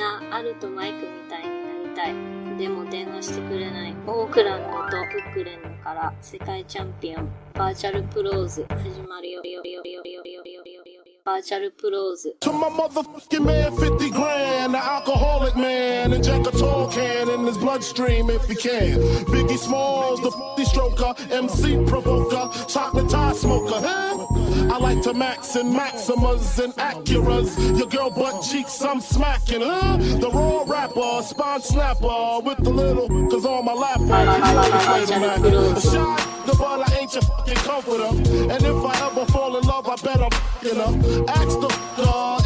なアルトマイクみたいになりたい。でも電話してくれない。オークランドとブックレンドから世界チャンピオンバーチャルプローズ始まるよ。バーチャルプローズ。To my motherfucking man, 50 grand, the alcoholic man, inject a tall can in his bloodstream if he can. Biggie Smalls, the stroker, MC provoker, chocolate tie smoker, huh? I like to max and Maximas and Acuras. Your girl butt cheeks, I'm smacking, huh? The raw rapper, spine snapper, with the little, cause all my lap a shot, the ball, I ain't your fucking comforter. And if I ever fall in love, I bet I'm fucking her. Ask the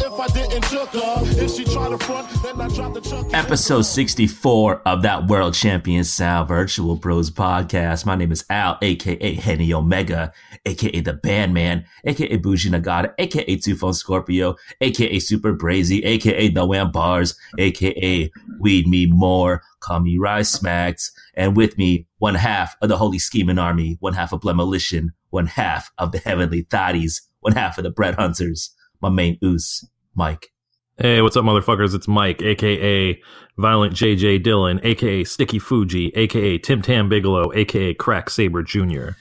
if I didn't choke her. If she try to front, then I drop the chuck. Episode 64 of that World Champion Sound Virtual Bros podcast. My name is Al, aka Henny Omega, aka the Bandman, aka Bougie Nagata, aka Two Phone Scorpio, aka Super Brazy, aka The Wham Bars, aka Weed Me More, Call Me Rise Smacks, and with me, one half of the Holy Scheming Army, one half of Blemolition, one half of the Heavenly Thotties, one half of the Bread Hunters, my main oos, Mike. Hey, what's up, motherfuckers? It's Mike, a.k.a. Violent J.J. Dillon, a.k.a. Sticky Fuji, a.k.a. Tim Tam Bigelow, a.k.a. Crack Saber Jr.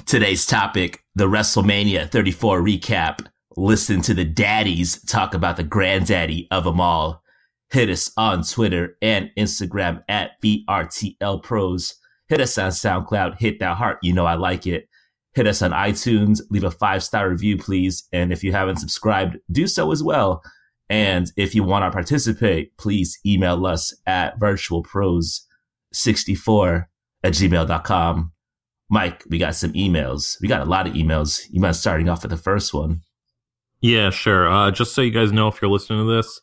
Today's topic, the Wrestlemania 34 recap. Listen to the daddies talk about the granddaddy of them all. Hit us on Twitter and Instagram at VRTL Pros. Hit us on SoundCloud. Hit that heart. You know I like it. Hit us on iTunes. Leave a 5-star review, please. And if you haven't subscribed, do so as well. And if you want to participate, please email us at virtualpros64@gmail.com. Mike, we got some emails. We got a lot of emails. You mind starting off with the first one? Yeah, sure. Just so you guys know, if you're listening to this,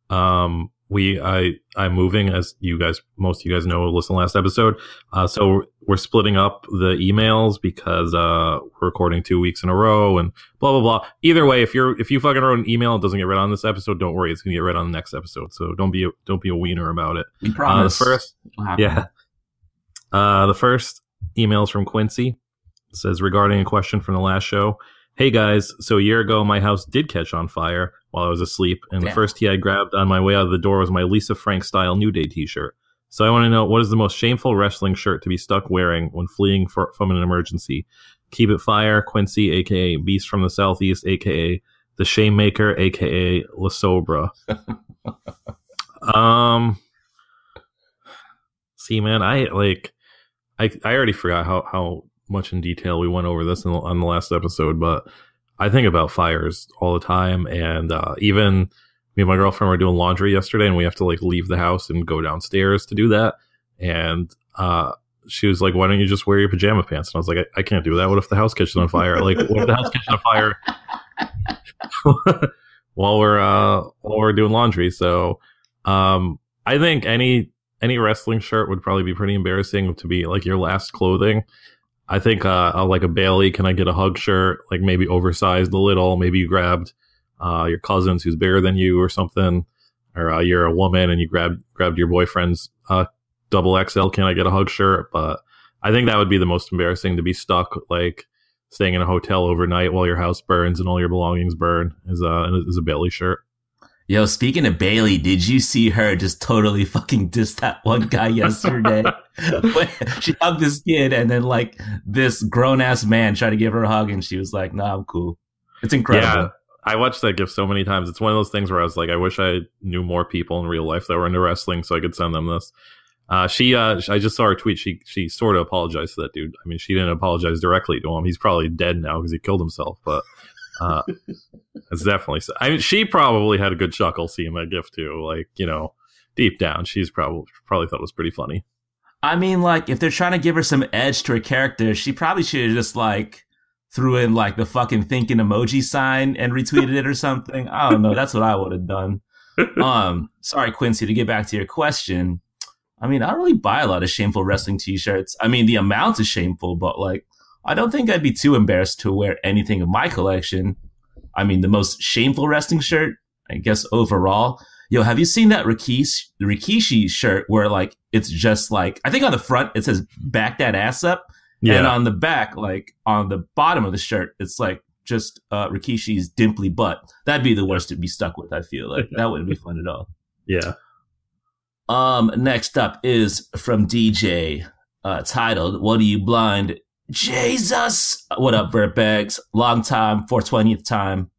I'm moving, as most of you guys know, listen to last episode. So we're splitting up the emails because we're recording 2 weeks in a row and blah blah blah. Either way, if you fucking wrote an email and it doesn't get read on this episode, don't worry, it's gonna get read on the next episode. So don't be a wiener about it. We promise. The first email is from Quincy. It says, regarding a question from the last show. Hey guys, so a year ago my house did catch on fire while I was asleep, and the first tee I grabbed on my way out of the door was my Lisa Frank style New Day t-shirt. So I want to know, what is the most shameful wrestling shirt to be stuck wearing when fleeing from an emergency? Keep it fire, Quincy, aka Beast from the Southeast, aka the Shame Maker, aka La Sobra. See, man, I already forgot how much in detail we went over this on the last episode, but I think about fires all the time. And even me and my girlfriend were doing laundry yesterday, and we have to leave the house and go downstairs to do that. And she was like, why don't you just wear your pajama pants? And I was like, I can't do that. What if the house catches on fire? What if the house catches on fire while we're doing laundry? So I think any wrestling shirt would probably be pretty embarrassing to be your last clothing. I think like a Bailey, can I get a hug shirt? Maybe oversized a little. Maybe you grabbed your cousins who's bigger than you or something, or you're a woman and you grabbed your boyfriend's double XL. Can I get a hug shirt? But I think that would be the most embarrassing, to be stuck staying in a hotel overnight while your house burns and all your belongings burn is a Bailey shirt. Yo, speaking of Bailey, did you see her just totally fucking diss that one guy yesterday? She hugged this kid, and then this grown-ass man tried to give her a hug, and she was like, nah, I'm cool. It's incredible. Yeah, I watched that GIF so many times. It's one of those things where I was like, I wish I knew more people in real life that were into wrestling so I could send them this. I just saw her tweet. She sort of apologized to that dude. I mean, she didn't apologize directly to him. He's probably dead now because he killed himself, but... it's definitely. I mean, she probably had a good chuckle seeing that GIF too. Deep down, she's probably thought it was pretty funny. I mean, if they're trying to give her some edge to her character, she probably should have just threw in the fucking thinking emoji sign and retweeted it or something. I don't know. That's what I would have done. Sorry, Quincy. To get back to your question, I mean, I don't really buy a lot of shameful wrestling T-shirts. I mean, the amount is shameful, but I don't think I'd be too embarrassed to wear anything in my collection. I mean, the most shameful wrestling shirt, I guess, overall. Yo, have you seen that Rikishi shirt where, it's just, I think on the front, it says, back that ass up. Yeah. And on the back, on the bottom of the shirt, it's, just Rikishi's dimply butt. That'd be the worst to be stuck with, I feel like. That wouldn't be fun at all. Yeah. Next up is from DJ, titled "What Are You Blind?" Jesus. What up, Vertbags? Long time, 420th time.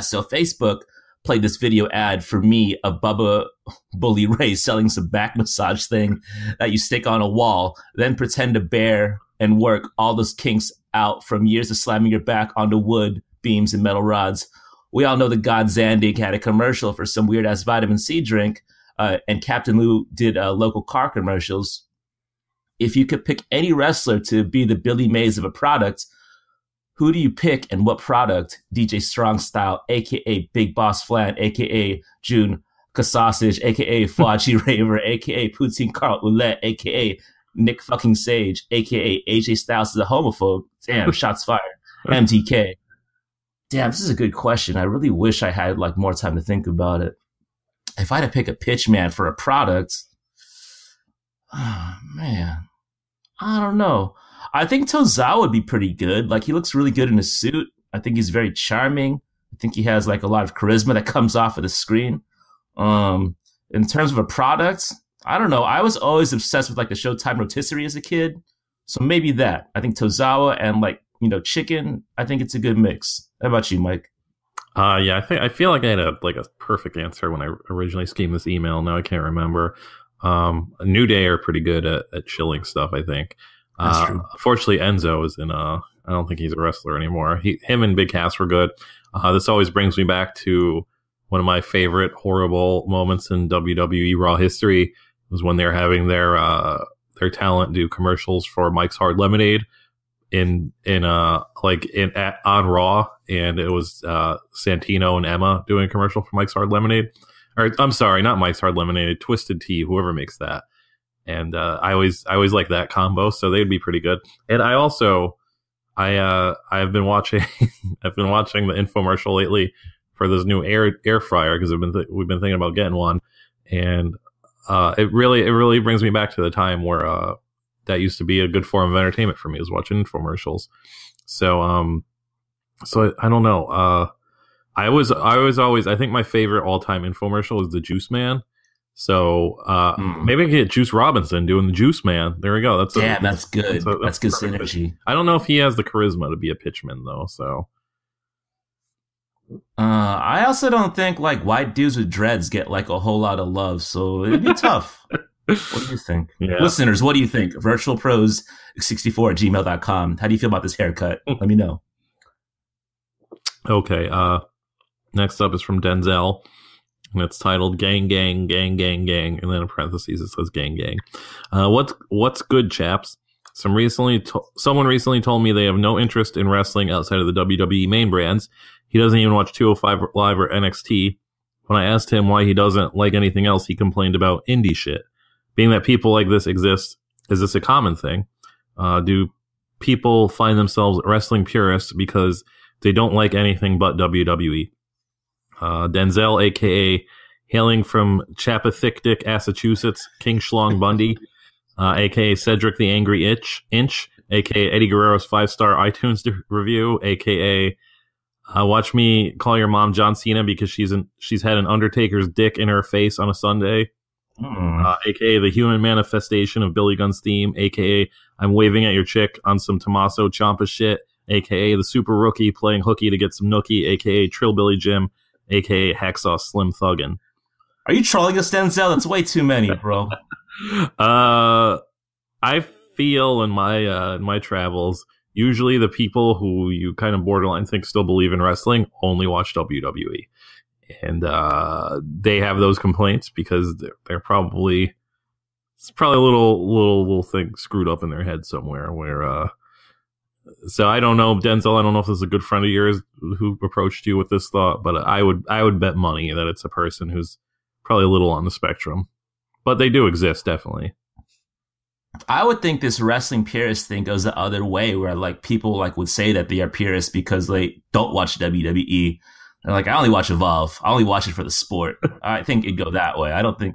So Facebook played this video ad for me of Bubba Bully Ray selling some back massage thing that you stick on a wall, then pretend to bear and work all those kinks out from years of slamming your back onto wood, beams, and metal rods. We all know the God Zandig had a commercial for some weird ass vitamin C drink, and Captain Lou did local car commercials. If you could pick any wrestler to be the Billy Mays of a product, who do you pick and what product? DJ Strong Style, a.k.a. Big Boss Flan, a.k.a. June Casausage, a.k.a. Flaji Raver, a.k.a. Poutine Carl Ouellette, a.k.a. Nick fucking Sage, a.k.a. AJ Styles is a homophobe. Damn, shots fired. MTK. Damn, this is a good question. I really wish I had like more time to think about it. If I had to pick a pitch man for a product, oh man, I don't know. I think Tozawa would be pretty good. Like, he looks really good in a suit. I think he's very charming. I think he has like a lot of charisma that comes off of the screen. In terms of a product, I don't know. I was always obsessed with like the Showtime rotisserie as a kid. So maybe that. I think Tozawa and like, you know, chicken. I think it's a good mix. How about you, Mike? Yeah, I feel like I had a perfect answer when I originally schemed this email. Now I can't remember. New Day are pretty good at chilling stuff, I think. That's true. Unfortunately, Enzo is in I don't think he's a wrestler anymore. Him and Big Cass were good. This always brings me back to one of my favorite horrible moments in WWE Raw history was when they were having their talent do commercials for Mike's Hard Lemonade on Raw, and it was Santino and Emma doing a commercial for Mike's Hard Lemonade. Or I'm sorry, not Mike's Hard Lemonade, Twisted Tea, whoever makes that. And I always like that combo, so they'd be pretty good. And I've been watching the infomercial lately for this new air fryer because we've been thinking about getting one, and it really brings me back to the time where that used to be a good form of entertainment for me, is watching infomercials. So I don't know. I think my favorite all time infomercial is the Juice Man. So maybe I can get Juice Robinson doing the Juice Man. There we go. That's good. That's good synergy. I don't know if he has the charisma to be a pitchman though. So I also don't think like white dudes with dreads get like a whole lot of love. So it'd be tough. What do you think? Yeah. Listeners, what do you think? virtualpros64@gmail.com. How do you feel about this haircut? Let me know. Okay. Next up is from Denzel. And it's titled "Gang, Gang, Gang, Gang, Gang," and then in parentheses it says "Gang, Gang." What's good, chaps? Someone recently told me they have no interest in wrestling outside of the WWE main brands. He doesn't even watch 205 Live or NXT. When I asked him why he doesn't like anything else, he complained about indie shit. Being that people like this exist, is this a common thing? Do people find themselves wrestling purists because they don't like anything but WWE? Denzel, a.k.a. hailing from Chappathictic, Massachusetts, King Schlong Bundy, a.k.a. Cedric the Angry Inch, a.k.a. Eddie Guerrero's 5-star iTunes review, a.k.a. Watch me call your mom John Cena because she's had an Undertaker's dick in her face on a Sunday, a.k.a. the human manifestation of Billy Gunn's theme, a.k.a. I'm waving at your chick on some Tommaso Ciampa shit, a.k.a. the super rookie playing hooky to get some nookie, a.k.a. Trillbilly Jim, a.k.a. Hacksaw Slim Thuggin. Are you trolling us, Denzel? That's way too many, bro. I feel in my travels, usually the people who you kind of borderline think still believe in wrestling only watch WWE. And they have those complaints because they're probably a little thing screwed up in their head somewhere where so I don't know, Denzel, I don't know if this is a good friend of yours who approached you with this thought, but I would bet money that it's a person who's probably a little on the spectrum. But they do exist, definitely. I would think this wrestling purist thing goes the other way, where like people like would say that they are purists because they don't watch WWE. They're like, I only watch Evolve. I only watch it for the sport. I think it'd go that way. I don't think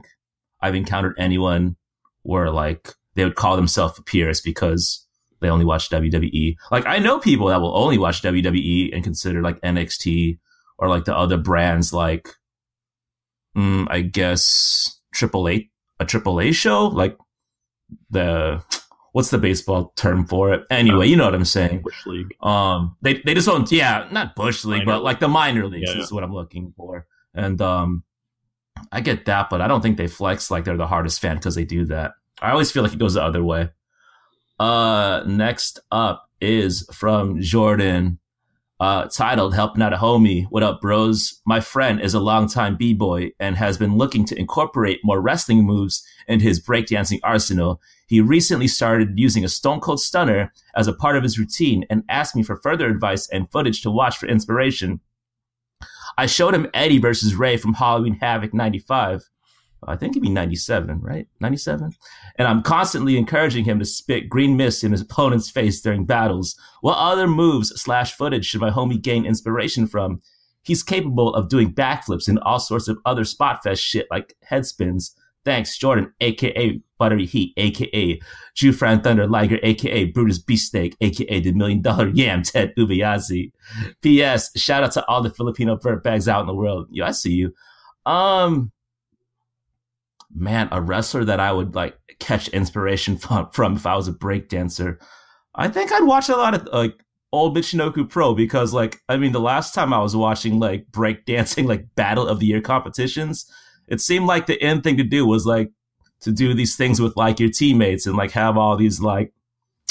I've encountered anyone where like they would call themselves a purist because they only watch WWE. Like, I know people that will only watch WWE and consider like NXT or like the other brands like I guess a triple A show, like what's the baseball term for it? Anyway, you know what I'm saying. Bush League. They just don't, not Bush League, but like the minor leagues is what I'm looking for. And I get that, but I don't think they flex like they're the hardest fan because they do that. I always feel like it goes the other way. Next up is from Jordan, titled Helping Out a Homie. What up, bros? My friend is a longtime B-boy and has been looking to incorporate more wrestling moves into his breakdancing arsenal. He recently started using a Stone Cold Stunner as a part of his routine and asked me for further advice and footage to watch for inspiration. I showed him Eddie versus Ray from Halloween Havoc 95. I think it'd be 97, right? 97? And I'm constantly encouraging him to spit green mist in his opponent's face during battles. What other moves / footage should my homie gain inspiration from? He's capable of doing backflips and all sorts of other spot fest shit like head spins. Thanks, Jordan, a.k.a. Buttery Heat, a.k.a. Jew-Fran Thunder Liger, a.k.a. Brutus Beefsteak, a.k.a. the $1 Million Yam, Ted Ubiyazi. P.S. Shout out to all the Filipino vert bags out in the world. Yo, I see you. Man, a wrestler that I would like catch inspiration from if I was a breakdancer. I think I'd watch a lot of like old Michinoku Pro because like, I mean, the last time I was watching like breakdancing, like Battle of the Year competitions, it seemed like the end thing to do was like to do these things with like your teammates and like have all these like,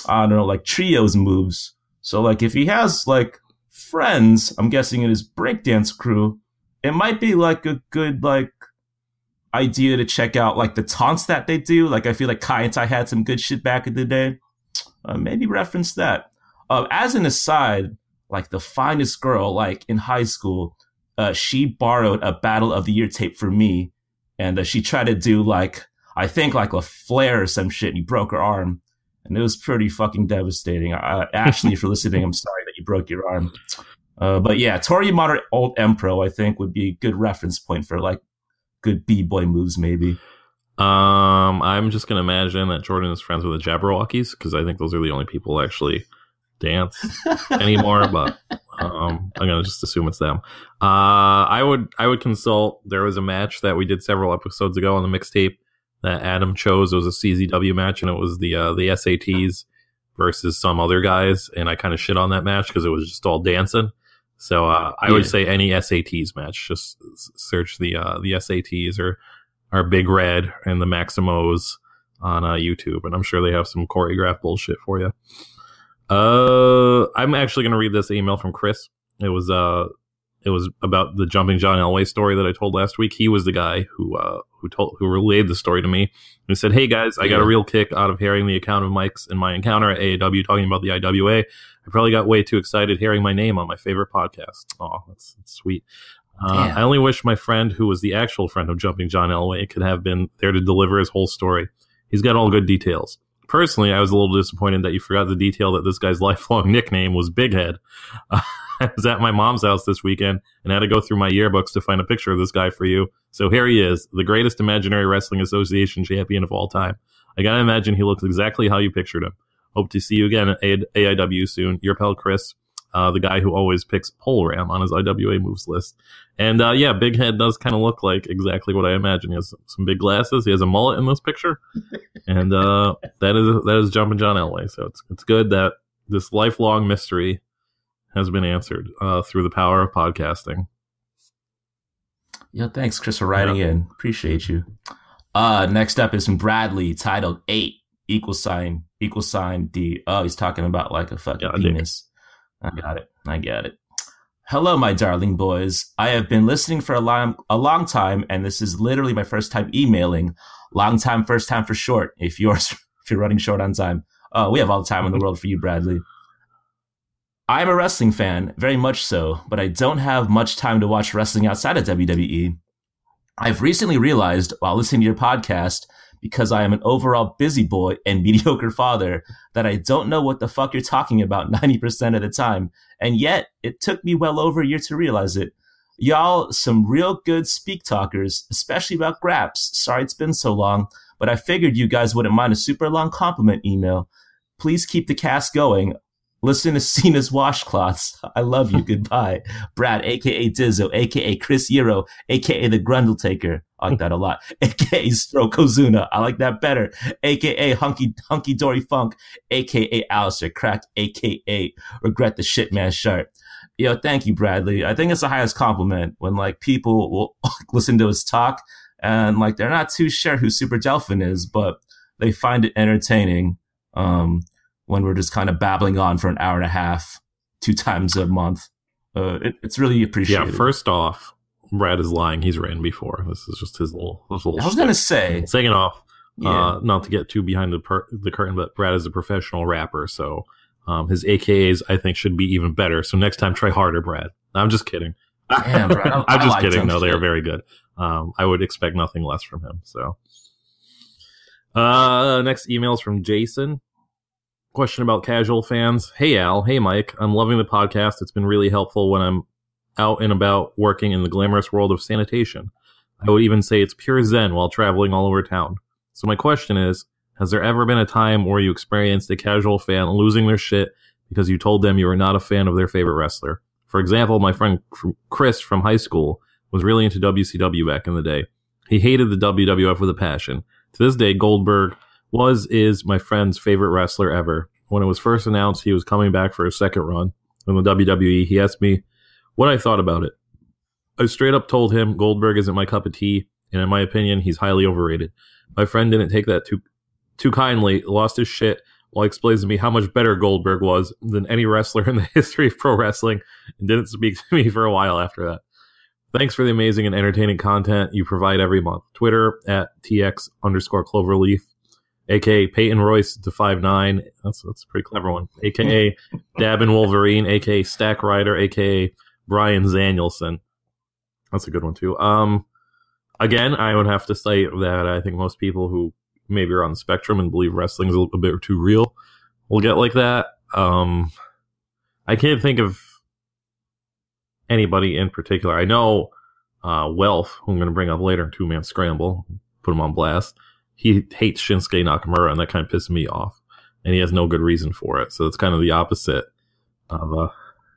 I don't know, like trios moves. So like if he has like friends, I'm guessing in his breakdance crew, it might be like a good like idea to check out like the taunts that they do. Like I feel like Kai and Tai had some good shit back in the day. Maybe reference that. As an aside, like the finest girl like in high school, she borrowed a Battle of the Year tape for me, and she tried to do like I think like a flare or some shit, and he broke her arm, and it was pretty fucking devastating. Ashley, if you're listening, I'm sorry that you broke your arm. But yeah, Tori Yamato Old M-Pro I think would be a good reference point for like good B-boy moves maybe. I'm just gonna imagine that Jordan is friends with the Jabberwockies because I think those are the only people who actually dance anymore, but I'm gonna just assume it's them. I would consult. There was a match that we did several episodes ago on the mixtape that Adam chose. It was a CZW match, and it was the SATs versus some other guys, and I kind of shit on that match because it was just all dancing. So I would say any SATs match. Just search the SATs or Big Red and the Maximos on YouTube, and I'm sure they have some choreographed bullshit for you. I'm actually going to read this email from Chris. It was about the Jumping John Elway story that I told last week. He was the guy who relayed the story to me. He said, "Hey guys, I got a real kick out of hearing the account of Mike's and my encounter at AAW talking about the IWA. I probably got way too excited hearing my name on my favorite podcast." Oh, that's sweet. I only wish my friend, who was the actual friend of Jumping John Elway, could have been there to deliver his whole story. He's got all good details. Personally, I was a little disappointed that you forgot the detail that this guy's lifelong nickname was Big Head. I was at my mom's house this weekend and had to go through my yearbooks to find a picture of this guy for you. So here he is, the greatest imaginary wrestling association champion of all time. I gotta imagine he looks exactly how you pictured him. Hope to see you again at AIW soon. Your pal Chris, the guy who always picks pole ram on his IWA moves list. And yeah, Big Head does kind of look like exactly what I imagine. He has some big glasses. He has a mullet in this picture. And that is Jumpin' John Elway. So it's good that this lifelong mystery has been answered through the power of podcasting. Yo, thanks, Chris, for writing in. Appreciate you. Next up is from Bradley, titled 8 = D. Oh, he's talking about like a fucking penis. I got it. Hello, my darling boys. I have been listening for a long time, and this is literally my first time emailing. Long time, first time for short. If you're running short on time, we have all the time in the world for you, Bradley. I'm a wrestling fan, very much so, but I don't have much time to watch wrestling outside of WWE. I've recently realized while listening to your podcast, because I am an overall busy boy and mediocre father, that I don't know what the fuck you're talking about 90% of the time. And yet, it took me well over a year to realize it. Y'all, some real good speak talkers, especially about graps. Sorry it's been so long, but I figured you guys wouldn't mind a super long compliment email. Please keep the cast going. Listen to Cena's washcloths. I love you. Goodbye. Brad, a.k.a. Dizzo, a.k.a. Chris Hero, a.k.a. The Grundle Taker. I like that a lot. A.k.a. Stroke Kozuna. I like that better. A.k.a. Hunky Dory Funk, a.k.a. Alistair Crack, a.k.a. Regret the Shit Man Sharp. Yo, thank you, Bradley. I think it's the highest compliment when like people will listen to us talk and like they're not too sure who Super Delphin is, but they find it entertaining. When we're just kind of babbling on for an hour and a half, 2 times a month. It's really appreciated. Yeah, first off, Brad is lying. He's ran before. This is just his little I was going to say. Second off, not to get too behind the curtain, but Brad is a professional rapper, so his AKAs, I think, should be even better. So next time, try harder, Brad. I'm just kidding. Damn, Brad. I'm just kidding. No, they are very good. I would expect nothing less from him. So, next email is from Jason. Question about casual fans. Hey, Al. Hey, Mike. I'm loving the podcast. It's been really helpful when I'm out and about working in the glamorous world of sanitation. I would even say it's pure zen while traveling all over town. So my question is, has there ever been a time where you experienced a casual fan losing their shit because you told them you were not a fan of their favorite wrestler? For example, my friend Chris from high school was really into WCW back in the day. He hated the WWF with a passion. To this day, Goldberg is my friend's favorite wrestler ever. When it was first announced he was coming back for a second run in the WWE, he asked me what I thought about it. I straight up told him Goldberg isn't my cup of tea, and in my opinion, he's highly overrated. My friend didn't take that too kindly, lost his shit while he explains to me how much better Goldberg was than any wrestler in the history of pro wrestling, and didn't speak to me for a while after that. Thanks for the amazing and entertaining content you provide every month. Twitter at @TX_Cloverleaf. A.K.A. Peyton Royce to 5'9". That's a pretty clever one. A.K.A. Dabin Wolverine. A.K.A. Stack Rider. A.K.A. Brian Danielson. That's a good one, too. Again, I would have to say that I think most people who maybe are on the spectrum and believe wrestling is a bit too real will get like that. I can't think of anybody in particular. I know Wealth, who I'm going to bring up later, 2-Man Scramble, put him on blast. He hates Shinsuke Nakamura, and that kind of pisses me off. And he has no good reason for it. So it's kind of the opposite of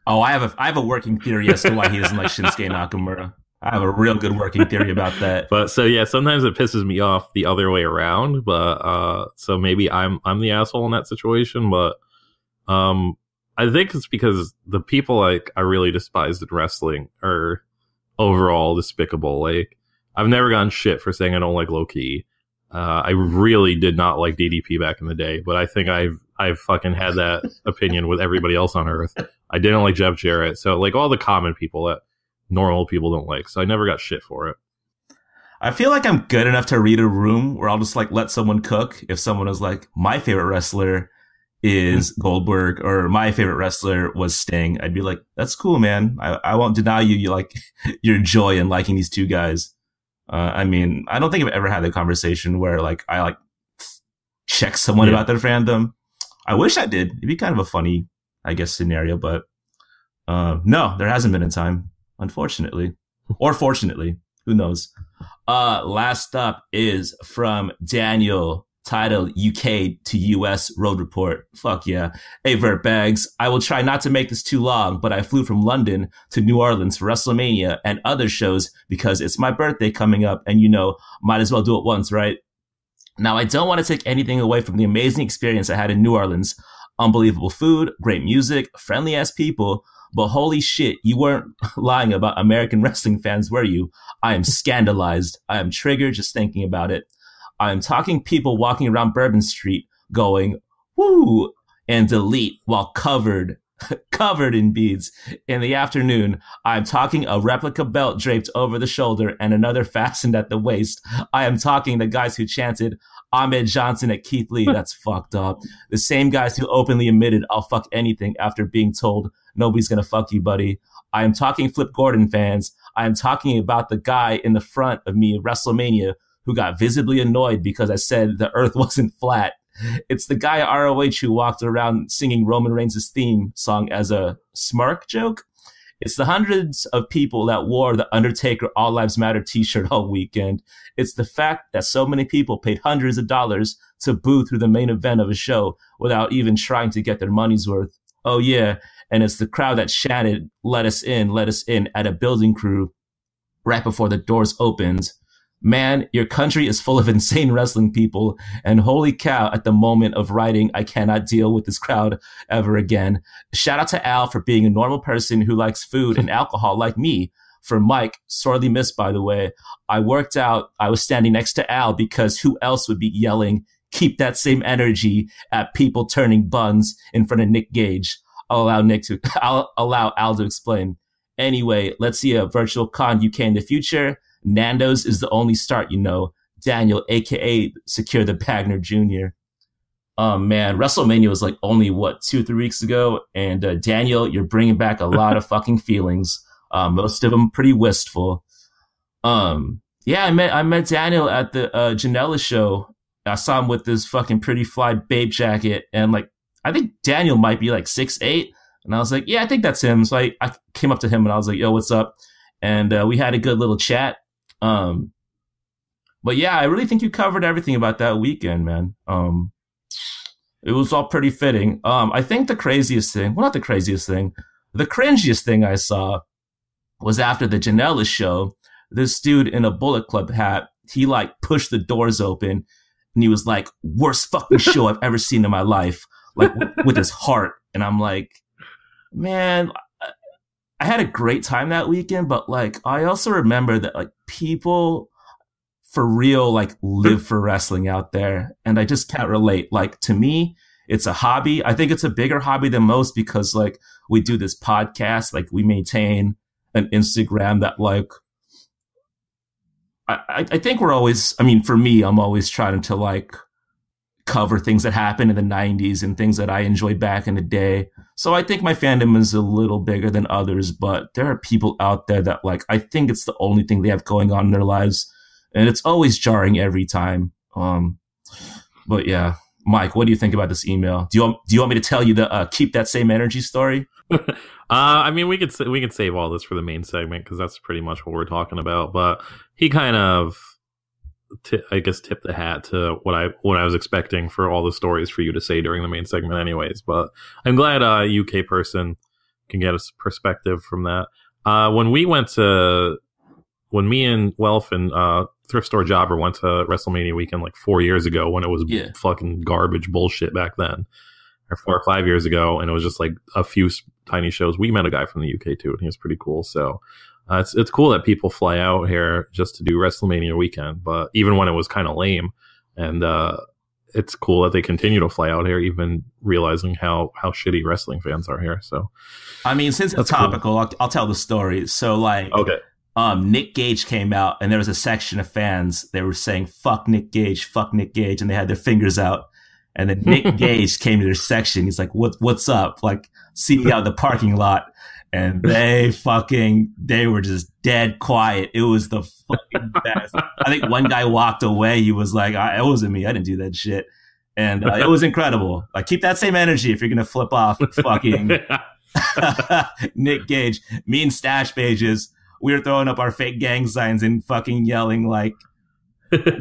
I have a working theory as to why he doesn't like Shinsuke Nakamura. I have a real good working theory about that. But so yeah, sometimes it pisses me off the other way around. But so maybe I'm the asshole in that situation. But I think it's because the people like I really despised in wrestling are overall despicable. Like I've never gotten shit for saying I don't like Low Ki. I really did not like DDP back in the day, but I think I've fucking had that opinion with everybody else on earth. I didn't like Jeff Jarrett, so like all the common people that normal people don't like, so I never got shit for it. I feel like I'm good enough to read a room where I'll just like let someone cook. If someone was like, my favorite wrestler is Goldberg or my favorite wrestler was Sting, I'd be like, that's cool, man. I won't deny you like your joy in liking these two guys. I mean, I don't think I've ever had a conversation where like I like check someone about their fandom. I wish I did. It'd be kind of a funny, I guess, scenario, but no, there hasn't been a time, unfortunately, or fortunately, who knows. Last up is from Daniel, titled UK to US Road Report. Fuck yeah. Hey, Vert Bags, I will try not to make this too long, but I flew from London to New Orleans for Wrestlemania and other shows because it's my birthday coming up and, you know, might as well do it once, right? Now, I don't want to take anything away from the amazing experience I had in New Orleans. Unbelievable food, great music, friendly-ass people, but holy shit, you weren't lying about American wrestling fans, were you? I am scandalized. I am triggered just thinking about it. I'm talking people walking around Bourbon Street going, woo, and delete while covered in beads. In the afternoon, I'm talking a replica belt draped over the shoulder and another fastened at the waist. I am talking the guys who chanted Ahmed Johnson at Keith Lee. That's fucked up. The same guys who openly admitted I'll fuck anything after being told nobody's gonna fuck you, buddy. I am talking Flip Gordon fans. I am talking about the guy in the front of me at WrestleMania who got visibly annoyed because I said the earth wasn't flat. It's the guy at ROH who walked around singing Roman Reigns' theme song as a smirk joke. It's the hundreds of people that wore the Undertaker All Lives Matter t-shirt all weekend. It's the fact that so many people paid hundreds of dollars to boo through the main event of a show without even trying to get their money's worth. Oh yeah. And it's the crowd that chanted, let us in at a building crew right before the doors opened. Man, your country is full of insane wrestling people, and holy cow, at the moment of writing, I cannot deal with this crowd ever again. Shout out to Al for being a normal person who likes food and alcohol like me. For Mike, sorely missed, by the way. I worked out, I was standing next to Al because who else would be yelling, keep that same energy at people turning buns in front of Nick Gage? I'll allow Al to explain. Anyway, let's see a virtual con UK in the future. Nando's is the only start, you know. Daniel, aka Secure the Bagner Jr. Oh man, WrestleMania was like only 2 or 3 weeks ago, and Daniel, you're bringing back a lot of fucking feelings. Most of them pretty wistful. Yeah, I met Daniel at the Janela show. I saw him with this fucking pretty fly babe jacket, and like I think Daniel might be like 6'8", and I was like, yeah, I think that's him. So I came up to him and I was like, yo, what's up? And we had a good little chat. But yeah, I really think you covered everything about that weekend, man. It was all pretty fitting. I think the craziest thing, well, not the craziest thing, the cringiest thing I saw was after the Janela show. This dude in a Bullet Club hat, he like pushed the doors open and he was like, worst fucking show I've ever seen in my life, like with his heart. And I'm like, man, I had a great time that weekend, but like, I also remember that like people for real, like live for wrestling out there. And I just can't relate. Like to me, it's a hobby. I think it's a bigger hobby than most because like we do this podcast, like we maintain an Instagram that like, I think we're always, I mean, for me, I'm always trying to like cover things that happened in the 90s and things that I enjoyed back in the day. So I think my fandom is a little bigger than others, but there are people out there that like, I think it's the only thing they have going on in their lives. And it's always jarring every time. But yeah, Mike, what do you think about this email? Do you want me to tell you the keep that same energy story? I mean, we could save all this for the main segment because that's pretty much what we're talking about. But he kind of, I guess, tipped the hat to what I was expecting for all the stories for you to say during the main segment, anyways. But I'm glad a UK person can get a perspective from that. When me and Welf and Thrift Store Jobber went to WrestleMania weekend like 4 years ago, when it was fucking garbage bullshit back then, or 4 or 5 years ago, and it was just like a few tiny shows. We met a guy from the UK too, and he was pretty cool. So it's cool that people fly out here just to do WrestleMania weekend. But even when it was kind of lame, and it's cool that they continue to fly out here, even realizing how shitty wrestling fans are here. So, I mean, since it's topical, cool. I'll tell the story. So, like, okay. Nick Gage came out, and there was a section of fans. They were saying fuck Nick Gage," and they had their fingers out. And then Nick Gage came to their section. He's like, what's up? Like, see me out in the parking lot. And they were just dead quiet. It was the fucking best. I think one guy walked away. He was like, it wasn't me. I didn't do that shit. And it was incredible. Like, keep that same energy if you're going to flip off fucking Nick Gage. Me and Stash Pages, we were throwing up our fake gang signs and fucking yelling like,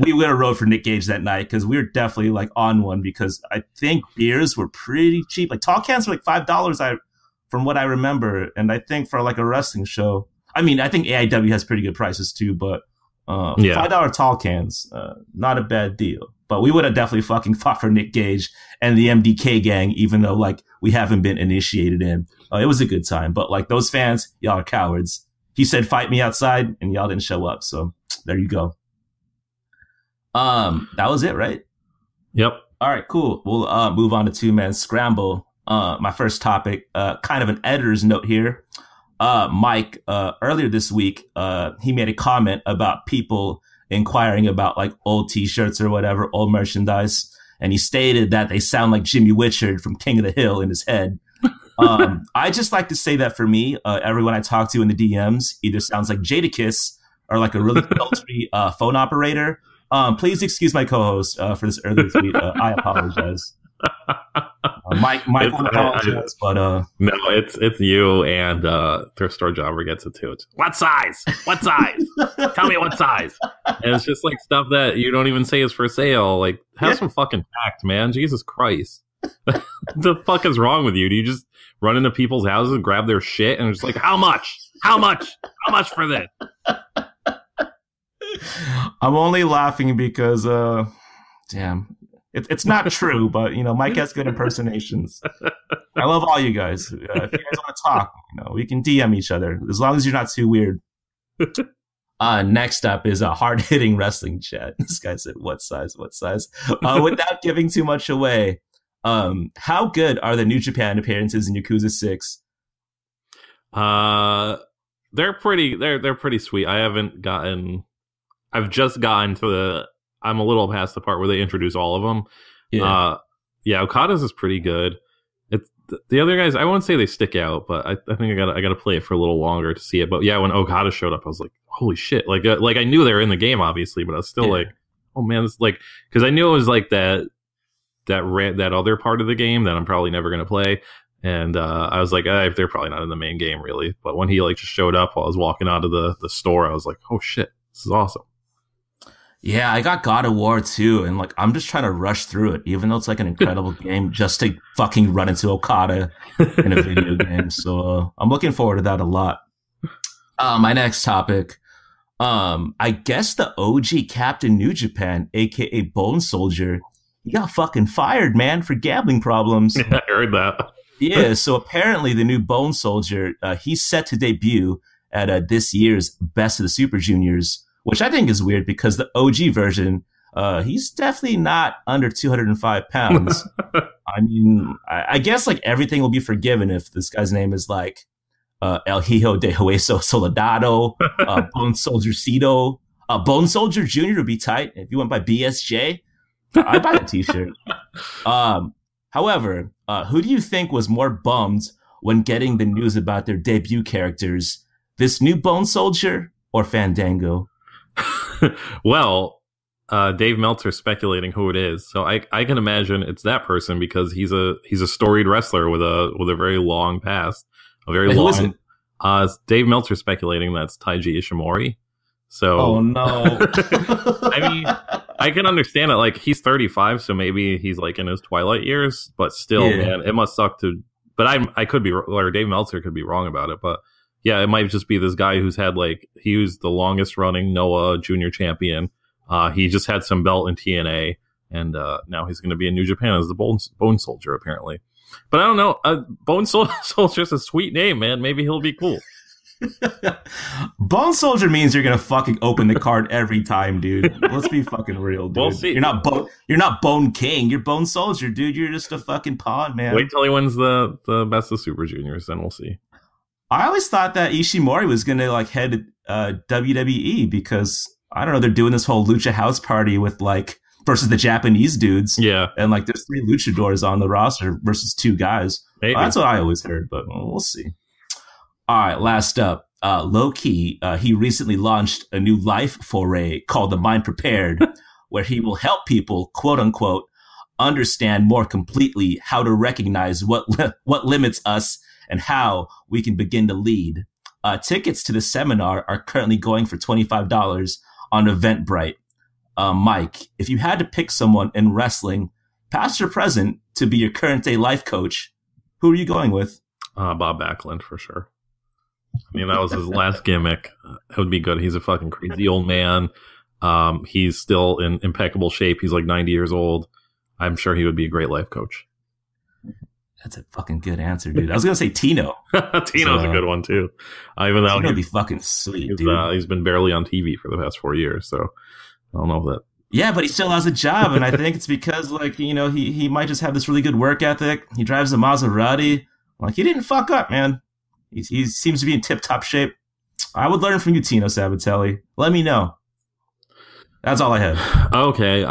we would have rode for Nick Gage that night because we were definitely like on one, because I think beers were pretty cheap. Like tall cans were like $5 from what I remember. And I think for like a wrestling show, I mean, I think AIW has pretty good prices too, but $5 tall cans, not a bad deal. But we would have definitely fucking fought for Nick Gage and the MDK gang, even though like we haven't been initiated in. It was a good time, but like those fans, y'all are cowards. He said, fight me outside, and y'all didn't show up. So there you go. That was it, right? Yep. All right, cool. We'll move on to Two-Man Scramble. My first topic, kind of an editor's note here. Mike, earlier this week, he made a comment about people inquiring about like old t-shirts or whatever, old merchandise. And he stated that they sound like Jimmy Witchard from King of the Hill in his head. I just like to say that for me, everyone I talk to in the DMs either sounds like Jadakiss or like a really sultry phone operator. Please excuse my co-host for this early tweet. I apologize. Mike won't apologize, but no, it's you and Thrift Store Jobber gets it too. It's, what size? What size? Tell me what size. And it's just like stuff that you don't even say is for sale. Like, have some fucking tact, man. Jesus Christ. The fuck is wrong with you? Do you just run into people's houses and grab their shit and just like, how much? How much? How much for this? I'm only laughing because, damn, it's not true, but, Mike has good impersonations. I love all you guys. If you guys want to talk, we can DM each other, as long as you're not too weird. Next up is a hard-hitting wrestling chat. This guy said, what size? Without giving too much away, how good are the New Japan appearances in Yakuza 6? They're pretty sweet. I've just gotten to I'm a little past the part where they introduce all of them. Yeah. Okada's is pretty good. It's the other guys, I won't say they stick out, but I think I gotta play it for a little longer to see it. But yeah, when Okada showed up, I was like, holy shit. Like I knew they were in the game, obviously, but I was still like, oh man, it's like, because I knew it was like that other part of the game that I'm probably never gonna play. And I was like, they're probably not in the main game, really. But when he like just showed up while I was walking out of the store, I was like, oh shit, this is awesome. Yeah, I got God of War too, and like I'm just trying to rush through it, even though it's like an incredible game, just to fucking run into Okada in a video game. So I'm looking forward to that a lot. My next topic, I guess the OG Captain New Japan, aka Bone Soldier, he got fucking fired, man, for gambling problems. Yeah, I heard that. Yeah, so apparently the new Bone Soldier, he's set to debut at this year's Best of the Super Juniors, which I think is weird because the OG version, he's definitely not under 205 pounds. I mean, I guess like everything will be forgiven if this guy's name is like El Hijo de Hueso Soldado, Bone Soldier Cito. Bone Soldier Jr. would be tight if you went by BSJ. I'd buy the t-shirt. However, who do you think was more bummed when getting the news about their debut characters? This new Bone Soldier or Fandango? Well, Dave Meltzer's speculating who it is, so I can imagine it's that person because he's a storied wrestler with a very long past, Who is it? Dave Meltzer speculating that's Taiji Ishimori. So, oh no. I mean, I can understand it. Like he's 35, so maybe he's like in his twilight years, but still, man, it must suck to. But I could be, or Dave Meltzer could be wrong about it, but. Yeah, it might just be this guy who's had he was the longest running Noah Junior champion. He just had some belt in TNA, and now he's going to be in New Japan as the Bone Soldier, apparently. But I don't know. Bone Soldier's a sweet name, man. Maybe he'll be cool. Bone Soldier means you're going to fucking open the card every time, dude. Let's be fucking real, dude. We'll see. You're not Bone King. You're Bone Soldier, dude. You're just a fucking pawn, man. Wait till he wins the Best of Super Juniors, then we'll see. I always thought that Ishimori was going to like head WWE because I don't know, they're doing this whole Lucha House Party with like versus the Japanese dudes. Yeah. And like there's 3 luchadors on the roster versus 2 guys. That's what I always heard, but we'll see. All right, last up, Low Key, he recently launched a new life foray called The Mind Prepared, where he will help people, quote unquote, understand more completely how to recognize what limits us and how we can begin to lead. Tickets to the seminar are currently going for $25 on Eventbrite. Mike, if you had to pick someone in wrestling, past or present, to be your current day life coach, who are you going with? Bob Backlund, for sure. I mean, that was his last gimmick. It would be good. He's a fucking crazy old man. He's still in impeccable shape. He's like 90 years old. I'm sure he would be a great life coach. That's a fucking good answer, dude. I was gonna say Tino. Tino's a good one too. Even though Tino'd be fucking sweet, dude. He's been barely on TV for the past 4 years, so I don't know if that. Yeah, but he still has a job, and I think it's because he might just have this really good work ethic. He drives a Maserati. Like he didn't fuck up, man. He seems to be in tip top shape. I would learn from you, Tino Sabatelli. Let me know. That's all I have. Okay.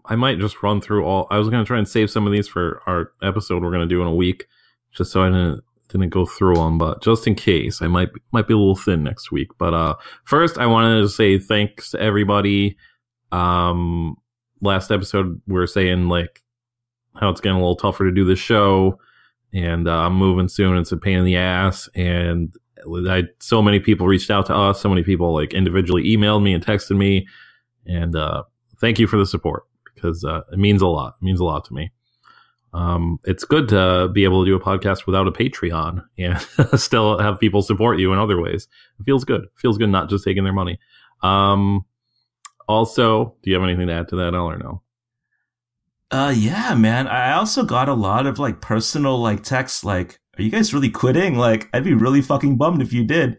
I might just run through all. I was going to try and save some of these for our episode we're going to do in a week, just so I didn't go through them. But just in case, I might be a little thin next week. But first, I wanted to say thanks to everybody. Last episode we were saying like how it's getting a little tougher to do this show, and I'm moving soon. It's a pain in the ass, and so many people reached out to us. So many people like individually emailed me and texted me, and thank you for the support. Because it means a lot. It means a lot to me. it's good to be able to do a podcast without a Patreon and still have people support you in other ways. It feels good. It feels good not just taking their money. Also, do you have anything to add to that, Al, or no? Yeah, man. I also got a lot of like personal like texts like, are you guys really quitting? Like, I'd be really fucking bummed if you did.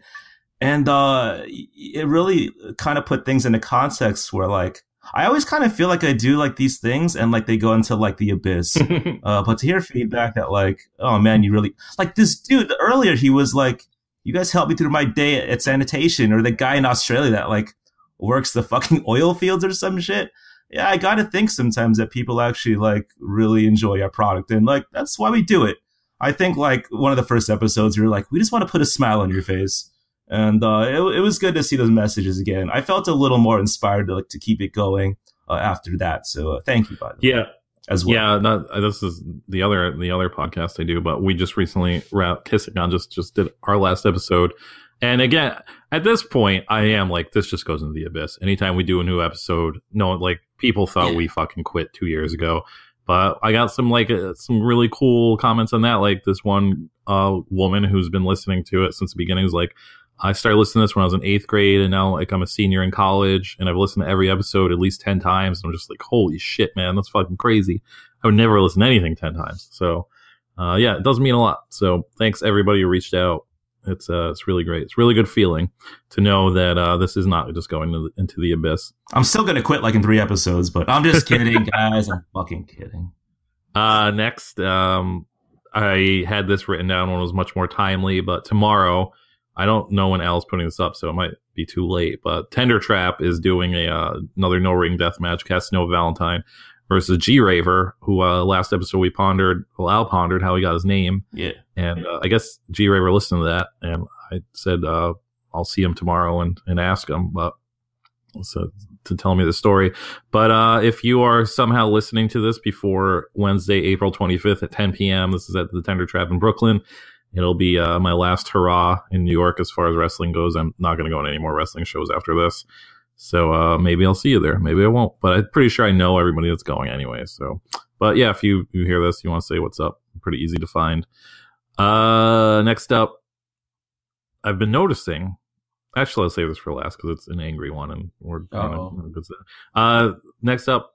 And it really kind of put things into context where like, I always kind of feel like I do like these things and like they go into like the abyss. But to hear feedback that like, oh man, you really like this dude earlier, he was like, you guys helped me through my day at sanitation, or the guy in Australia that like works the fucking oil fields or some shit. Yeah, I gotta think sometimes that people actually like really enjoy our product, and like that's why we do it. I think like one of the first episodes, we were like, we just want to put a smile on your face, and it was good to see those messages again. I felt a little more inspired to like to keep it going after that. So thank you, by the way. As well. Yeah, this is the other podcast I do, but we just recently Kissing On just did our last episode. And again, at this point, I am like, this just goes into the abyss. Anytime we do a new episode, no, like people thought we fucking quit 2 years ago, but I got some like some really cool comments on that. Like this one woman who's been listening to it since the beginning was like, I started listening to this when I was in 8th grade, and now like I'm a senior in college, and I've listened to every episode at least 10 times. And I'm just like, holy shit, man, that's fucking crazy. I would never listen to anything 10 times. So yeah, it does mean a lot. So thanks everybody who reached out. It's really great. It's a really good feeling to know that this is not just going into the abyss. I'm still going to quit like in 3 episodes, but I'm just kidding, guys. I'm fucking kidding. Next, I had this written down when it was much more timely, but tomorrow, I don't know when Al's putting this up, so it might be too late, but Tender Trap is doing another no-ring death match, Casanova Valentine versus G-Raver, who last episode Al pondered how he got his name. Yeah. And I guess G-Raver listened to that, and I said I'll see him tomorrow and ask him to tell me the story. But if you are somehow listening to this before Wednesday, April 25th at 10 p.m., this is at the Tender Trap in Brooklyn. It'll be my last hurrah in New York as far as wrestling goes. I'm not going to go on any more wrestling shows after this. So maybe I'll see you there. Maybe I won't. But I'm pretty sure I know everybody that's going anyway. So, but yeah, if you hear this, you want to say what's up, pretty easy to find. Next up, I've been noticing. Actually, I'll save this for last because it's an angry one, and we're good. Next up,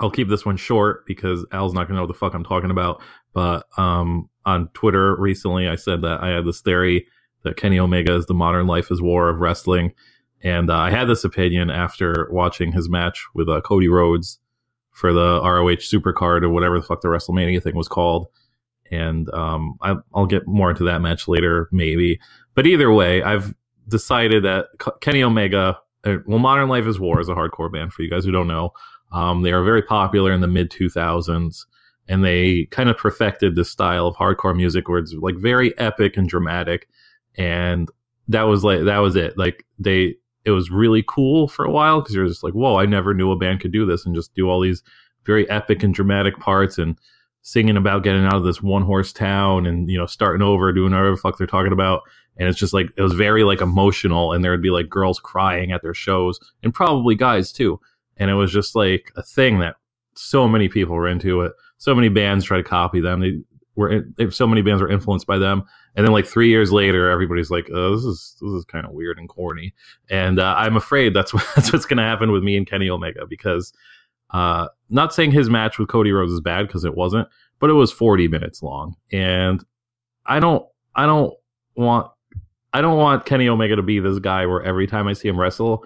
I'll keep this one short because Al's not going to know what the fuck I'm talking about. But on Twitter recently, I said that I had this theory that Kenny Omega is the modern Life is War of wrestling. And I had this opinion after watching his match with Cody Rhodes for the ROH Supercard or whatever the fuck the WrestleMania thing was called. And I'll get more into that match later, maybe. But either way, I've decided that Kenny Omega, Modern Life is War is a hardcore band for you guys who don't know. They are very popular in the mid-2000s, and they kind of perfected this style of hardcore music where it's like very epic and dramatic. And that was it. Like it was really cool for a while because you're just like, whoa, I never knew a band could do this and just do all these very epic and dramatic parts and singing about getting out of this one horse town and, you know, starting over, doing whatever the fuck they're talking about. And it's just like, it was very like emotional, and there would be like girls crying at their shows and probably guys too. And it was just like a thing that so many people were into it. So many bands try to copy them. So many bands were influenced by them. And then like 3 years later, everybody's like, oh, this is kind of weird and corny. And I'm afraid that's what's going to happen with me and Kenny Omega, because not saying his match with Cody Rhodes is bad, because it wasn't, but it was 40 minutes long. And I don't want Kenny Omega to be this guy where every time I see him wrestle,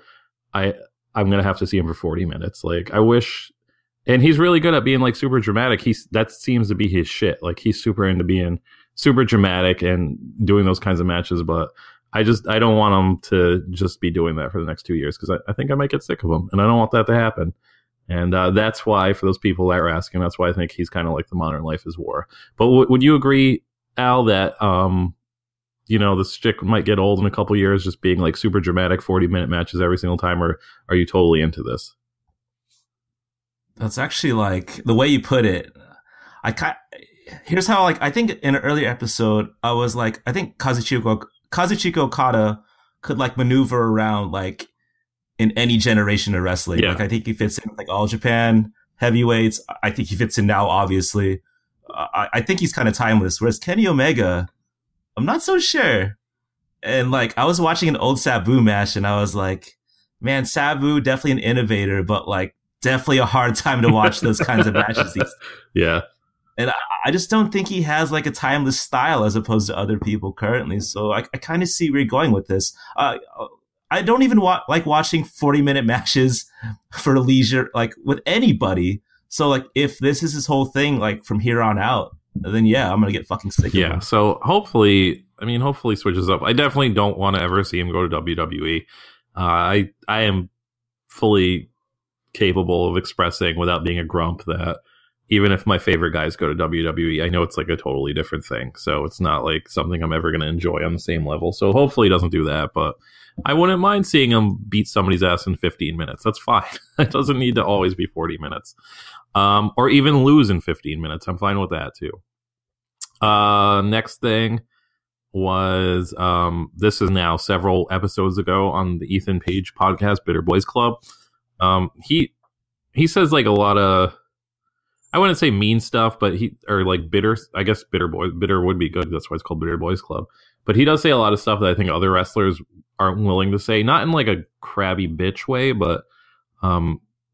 I'm going to have to see him for 40 minutes. Like, I wish. And he's really good at being like super dramatic. That seems to be his shit. Like, he's super into being super dramatic and doing those kinds of matches. But I don't want him to just be doing that for the next 2 years, because I think I might get sick of him, and I don't want that to happen. And that's why, for those people that are asking, that's why I think he's kind of like the modern Life is War. But would you agree, Al, that this chick might get old in a couple years, just being like super dramatic 40-minute matches every single time, or are you totally into this? That's actually like the way you put it. Here's how, like, I think in an earlier episode, I was like, I think Kazuchika Okada could like maneuver around like in any generation of wrestling. Yeah. Like, I think he fits in with like All Japan heavyweights. I think he fits in now, obviously. I think he's kind of timeless. Whereas Kenny Omega, I'm not so sure. And like, I was watching an old Sabu match, and I was like, man, Sabu definitely an innovator, but like definitely a hard time to watch those kinds of matches. Yeah. And I just don't think he has like a timeless style as opposed to other people currently. So I kind of see where you're going with this. I don't even like watching 40-minute matches for leisure, like with anybody. So like, if this is his whole thing, like from here on out, then yeah, I'm gonna get fucking sick of him. Yeah. So hopefully switches up. I definitely don't want to ever see him go to WWE. I am fully capable of expressing without being a grump that even if my favorite guys go to WWE, I know it's like a totally different thing. So it's not like something I'm ever going to enjoy on the same level. So hopefully he doesn't do that, but I wouldn't mind seeing him beat somebody's ass in 15 minutes. That's fine. It doesn't need to always be 40 minutes. Or even lose in 15 minutes. I'm fine with that too. Next thing was, this is now several episodes ago on the Ethan Page podcast, Bitter Boys Club. He says like a lot of, I wouldn't say mean stuff, but bitter. I guess bitter would be good. That's why it's called Bitter Boys Club. But he does say a lot of stuff that I think other wrestlers aren't willing to say, not in like a crabby bitch way, but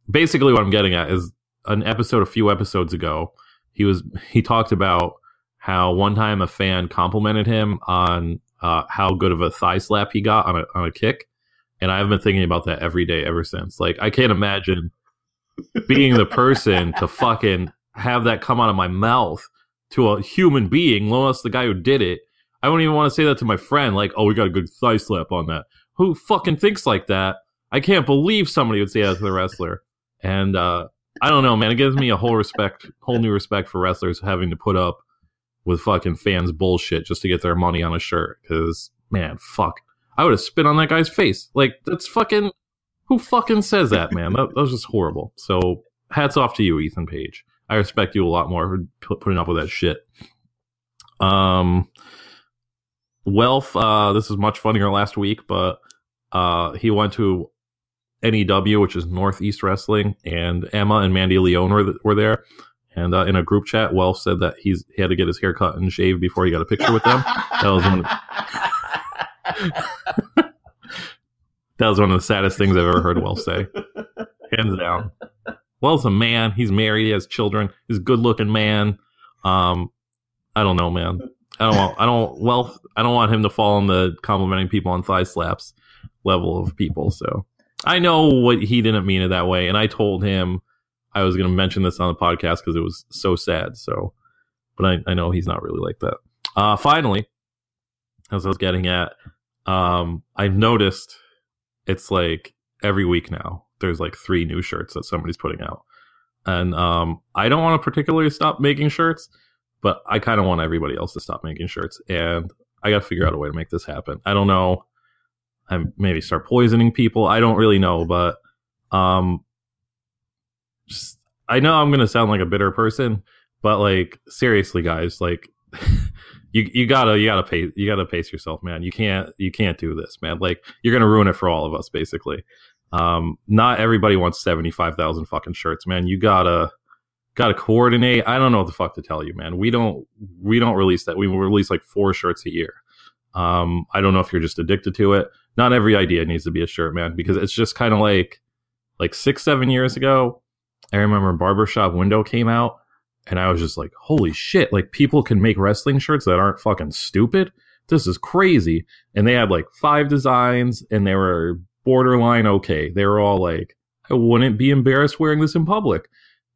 basically what I'm getting at is a few episodes ago, he talked about how one time a fan complimented him on how good of a thigh slap he got on a kick, and I've been thinking about that every day ever since. Like, I can't imagine being the person to fucking have that come out of my mouth to a human being, let alone the guy who did it. I don't even want to say that to my friend, like, oh, we got a good thigh slap on that. Who fucking thinks like that? I can't believe somebody would say that to the wrestler. And I don't know, man. It gives me a whole new respect for wrestlers having to put up with fucking fans' bullshit just to get their money on a shirt. Because, man, fuck. I would have spit on that guy's face. Like, that's fucking... Who fucking says that, man? That was just horrible. So, hats off to you, Ethan Page. I respect you a lot more for putting up with that shit. Welf, this is much funnier last week, but he went to NEW, which is Northeast Wrestling, and Emma and Mandy Leone were there. And in a group chat, Welf said that he had to get his hair cut and shaved before he got a picture with them. That was one of the saddest things I've ever heard Welf say. Hands down. Welf's a man. He's married. He has children. He's a good-looking man. I don't know, man. I don't want him to fall on the complimenting people on thigh slaps level of people. So I know what he didn't mean it that way, and I told him I was going to mention this on the podcast because it was so sad. So, but I know he's not really like that. Finally, as I was getting at, I've noticed it's like every week now there's like 3 new shirts that somebody's putting out, and I don't want to particularly stop making shirts, but I kind of want everybody else to stop making shirts, and I got to figure out a way to make this happen. I don't know. I maybe start poisoning people. I don't really know, but just, I know I'm gonna sound like a bitter person, but like, seriously, guys, like you gotta pace yourself, man. You can't do this, man. Like, you're gonna ruin it for all of us, basically. Not everybody wants 75,000 fucking shirts, man. You gotta coordinate. I don't know what the fuck to tell you, man. We don't release that. We release like 4 shirts a year. I don't know if you're just addicted to it. Not every idea needs to be a shirt, man, because it's just kind of like 6-7 years ago, I remember Barbershop Window came out, and I was just like, holy shit, like, people can make wrestling shirts that aren't fucking stupid? This is crazy. And they had like 5 designs, and they were borderline okay. They were all like, I wouldn't be embarrassed wearing this in public.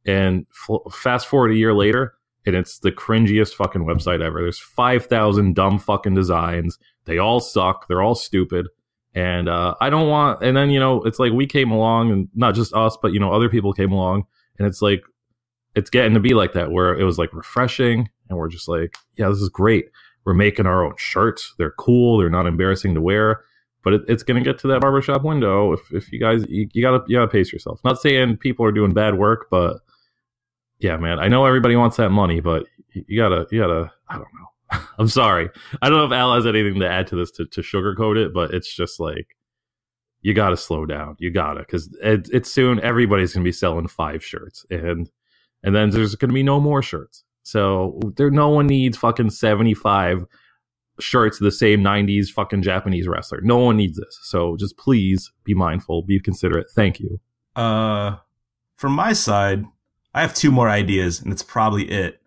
And fast forward a year later, and it's the cringiest fucking website ever. There's 5,000 dumb fucking designs. They all suck. They're all stupid. And I don't want, and then, it's like we came along, and not just us, but, other people came along, and it's like, it's getting to be like that, where it was like refreshing, and we're just like, yeah, this is great. We're making our own shirts. They're cool. They're not embarrassing to wear, but it's going to get to that Barbershop Window. If you guys, you gotta pace yourself. Not saying people are doing bad work, but yeah, man, I know everybody wants that money, but you gotta, I don't know. I'm sorry. I don't know if Al has anything to add to this to sugarcoat it, but it's just like, you got to slow down. You got to, because it's soon everybody's going to be selling 5 shirts, and then there's going to be no more shirts. So no one needs fucking 75 shirts of the same 90s fucking Japanese wrestler. No one needs this. So just please be mindful, be considerate. Thank you. From my side, I have 2 more ideas, and it's probably it.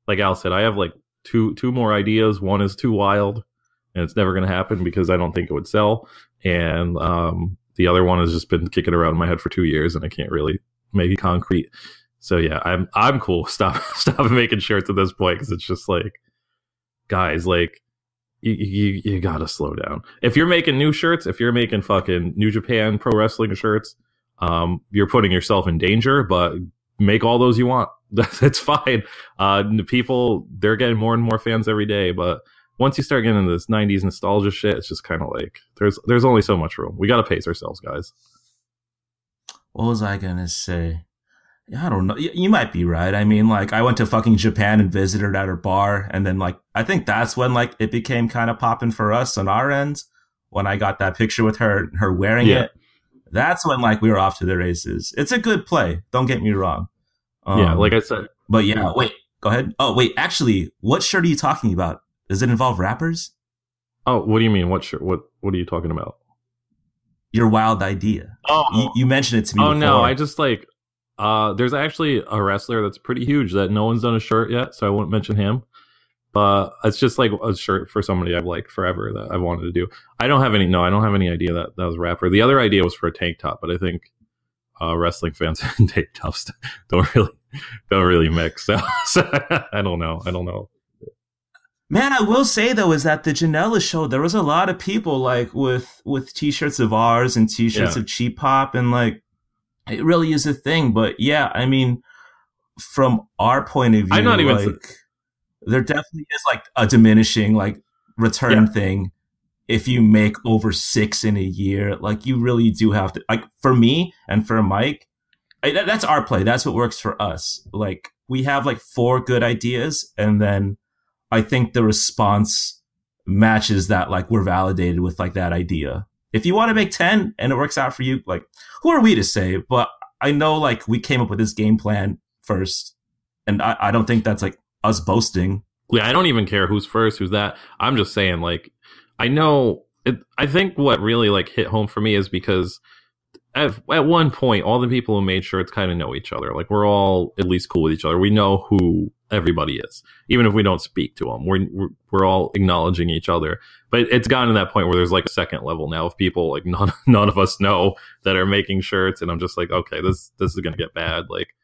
Like Al said, I have like two more ideas. One is too wild, and it's never going to happen because I don't think it would sell. And the other one has just been kicking around in my head for 2 years, and I can't really make it concrete. So yeah, I'm cool. Stop making shirts at this point, because it's just like, guys, like you gotta slow down. If you're making new shirts, if you're making fucking New Japan Pro Wrestling shirts, you're putting yourself in danger. But make all those you want. That's fine. The people, they're getting more and more fans every day. But once you start getting into this 90s nostalgia shit, it's just kind of like there's only so much room. We gotta pace ourselves, guys. What was I gonna say? I don't know. You might be right. I mean, like, I went to fucking Japan and visited at her bar, and then, like, I think that's when, like, it became kind of popping for us on our end. When I got that picture with her wearing it, that's when, like, we were off to the races. It's a good play. Don't get me wrong. Yeah, like I said. But yeah, wait, go ahead. Oh, wait, actually, what shirt are you talking about? Does it involve rappers? Oh, what do you mean? What shirt? What are you talking about? Your wild idea. Oh, you mentioned it to me. Oh, before. No, I just like. There's actually a wrestler that's pretty huge that no one's done a shirt yet, so I won't mention him. But it's just like a shirt for somebody I've liked forever that I wanted to do. I don't have any idea that was a rapper. The other idea was for a tank top, but I think wrestling fans and tank tops don't really mix. So I don't know. Man, I will say though is that the Janela show, there was a lot of people like with t-shirts of ours and t-shirts of Cheap Pop, and like, it really is a thing. But yeah, I mean, from our point of view, I'm not even like, there definitely is like a diminishing like return thing. If you make over 6 in a year, like, you really do have to, like, for me and for Mike, that's our play. That's what works for us. Like, we have like 4 good ideas, and then I think the response matches that, like, we're validated with like that idea. If you want to make 10 and it works out for you, like, who are we to say? But I know, like, we came up with this game plan first, and I don't think that's like us boasting. Yeah, I don't even care who's first, who's that. I'm just saying, like, I know it. I think what really like hit home for me is because at one point, all the people who made shirts kind of know each other. Like, we're all at least cool with each other. We know who everybody is, even if we don't speak to them. We're all acknowledging each other. But it's gotten to that point where there's like a second level now of people like none of us know that are making shirts, and I'm just like, okay, this is gonna get bad. Like,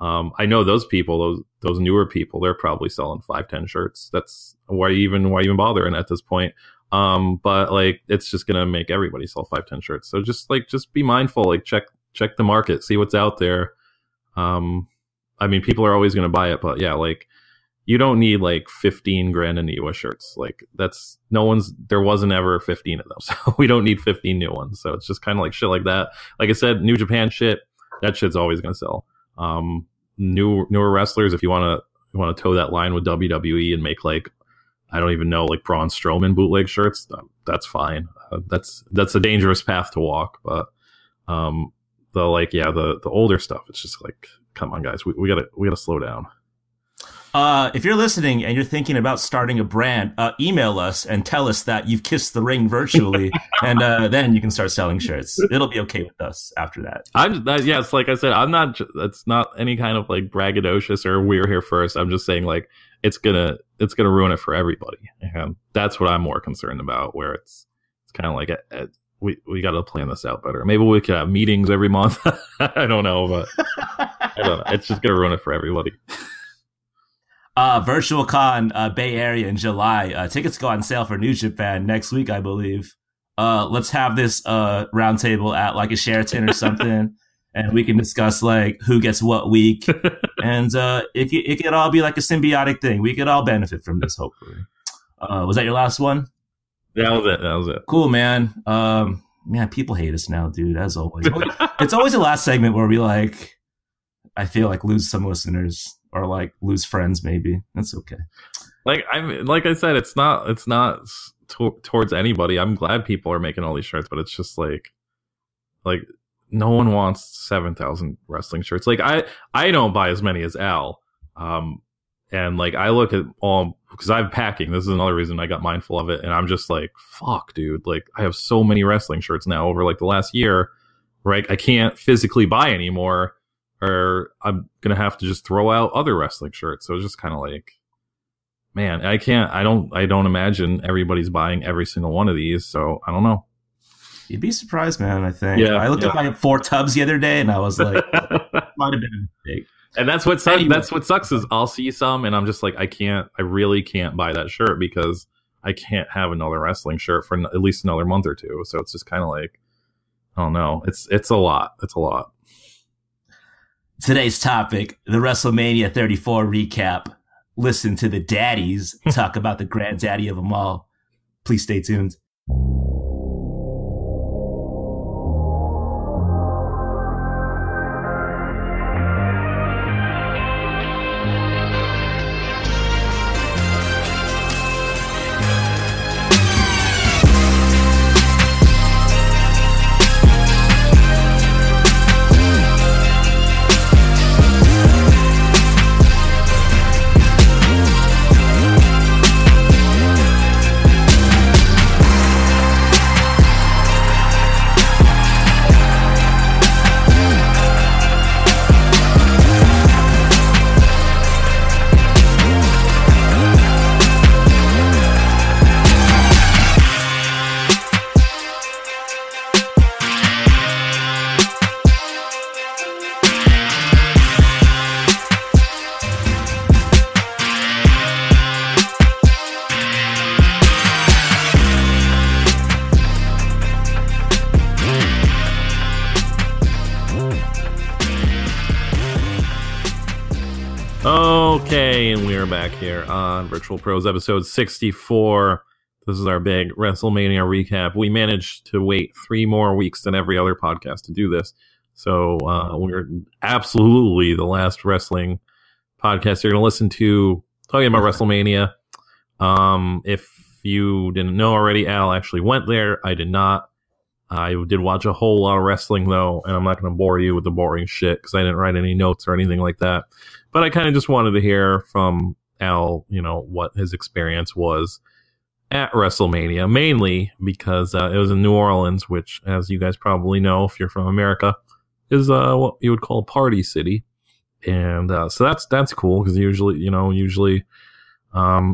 I know those people, those newer people, they're probably selling 5-10 shirts. That's why even bothering at this point. But like, it's just gonna make everybody sell 5-10 shirts. So just be mindful. Like, check the market, see what's out there. I mean, people are always gonna buy it, but yeah, like, you don't need like 15 grand in US shirts. Like, there wasn't ever 15 of them. So we don't need 15 new ones. So it's just kind of like shit like that. Like I said, New Japan shit, that shit's always going to sell. Newer wrestlers, if you want to toe that line with WWE and make like, I don't even know, like Braun Strowman bootleg shirts, that's fine. That's a dangerous path to walk. But the older stuff, it's just like, come on, guys, we gotta slow down. If you're listening and you're thinking about starting a brand, email us and tell us that you've kissed the ring virtually, and then you can start selling shirts. It'll be okay with us after that. Yes, like I said, I'm not. It's not any kind of like braggadocious or we're here first. I'm just saying, like, it's gonna ruin it for everybody, and that's what I'm more concerned about. Where it's kind of like we got to plan this out better. Maybe we could have meetings every month. I don't know, but I don't know. It's just gonna ruin it for everybody. Virtual Con Bay Area in July. Tickets go on sale for New Japan next week, I believe. Let's have this roundtable at like a Sheraton or something, and we can discuss like who gets what week, and it could all be like a symbiotic thing. We could all benefit from this, hopefully. Was that your last one? That was it. Cool, man. Man, people hate us now, dude. As always, it's always the last segment where we like, I feel like, lose some listeners. Or like lose friends, maybe. That's okay. Like I said, it's not towards anybody. I'm glad people are making all these shirts, but it's just like no one wants 7,000 wrestling shirts. Like I don't buy as many as Al, And like I look at all, because I'm packing. This is another reason I got mindful of it, and I'm just like, fuck, dude. Like I have so many wrestling shirts now over like the last year, right? I can't physically buy anymore, or I'm gonna have to just throw out other wrestling shirts. So it's just kind of like, man, I can't. I don't imagine everybody's buying every single one of these. So I don't know. You'd be surprised, man. I think. Yeah, I looked at my 4 tubs the other day, and I was like, might have been a mistake. And that's what sucks. That's what sucks is I'll see some, and I'm just like, I really can't buy that shirt because I can't have another wrestling shirt for at least another month or two. So it's just kind of like, I don't know. It's a lot. It's a lot. Today's topic: the WrestleMania 34 recap. Listen to the daddies talk about the granddaddy of them all. Please stay tuned. Okay, and we are back here on Virtual Pros episode 64. This is our big WrestleMania recap. We managed to wait 3 more weeks than every other podcast to do this. So we're absolutely the last wrestling podcast you're going to listen to talking about WrestleMania. If you didn't know already, Al actually went there. I did not. I did watch a whole lot of wrestling, though, and I'm not going to bore you with the boring shit because I didn't write any notes or anything like that. But I kind of just wanted to hear from Al, you know, what his experience was at WrestleMania, mainly because it was in New Orleans, which, as you guys probably know, if you're from America, is what you would call a party city. And so that's cool because usually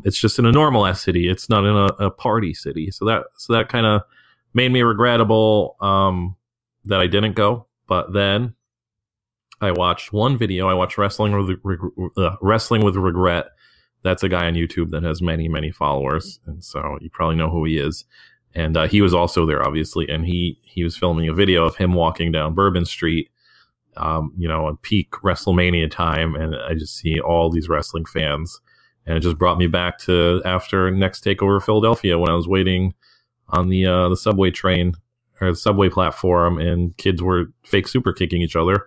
it's just in a normal ass city. It's not in a party city. So that kind of made me regrettable that I didn't go. But then I watched one video. I watched Wrestling with Regret. That's a guy on YouTube that has many, many followers. And so you probably know who he is. And he was also there, obviously. And he was filming a video of him walking down Bourbon Street, on peak WrestleMania time. And I just see all these wrestling fans. And it just brought me back to after Next Takeover Philadelphia when I was waiting on the subway train or the subway platform and kids were fake super kicking each other.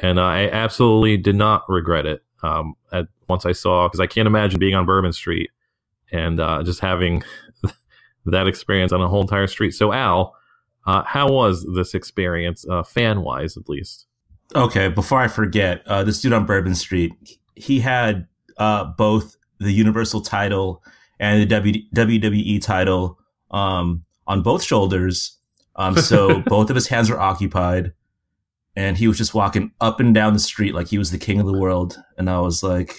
And I absolutely did not regret it. Once I saw, because I can't imagine being on Bourbon Street and just having that experience on a whole entire street. So Al, how was this experience, fan-wise at least? Okay, before I forget, this dude on Bourbon Street, he had both the Universal title and the WWE title on both shoulders. So both of his hands were occupied. And he was just walking up and down the street like he was the king of the world. And I was like,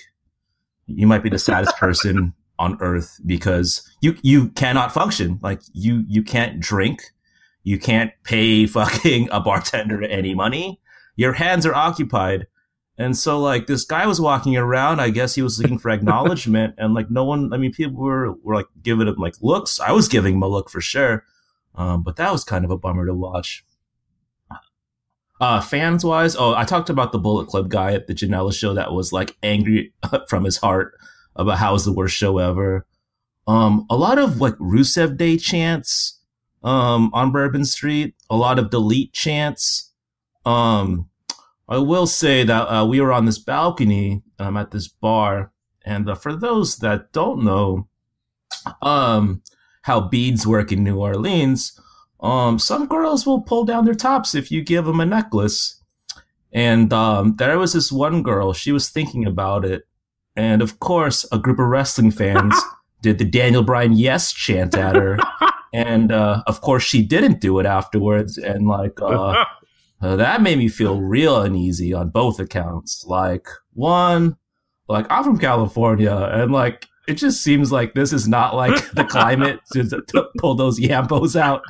you might be the saddest person on earth because you cannot function. Like you can't drink. You can't pay fucking a bartender any money. Your hands are occupied. And so like this guy was walking around. I guess he was looking for acknowledgement. And like no one, I mean, people were like giving him like looks. I was giving him a look for sure. But that was kind of a bummer to watch. Fans wise, I talked about the Bullet Club guy at the Janela show that was like angry from his heart about how it was the worst show ever. A lot of like Rusev Day chants on Bourbon Street, a lot of delete chants. I will say that we were on this balcony at this bar, and for those that don't know how beads work in New Orleans, some girls will pull down their tops if you give them a necklace. And there was this one girl, she was thinking about it, And of course, a group of wrestling fans did the Daniel Bryan yes chant at her. And of course, she didn't do it afterwards. And like, that made me feel real uneasy on both accounts. Like, one, like, I'm from California, and like, it just seems like this is not like the climate to pull those yambos out.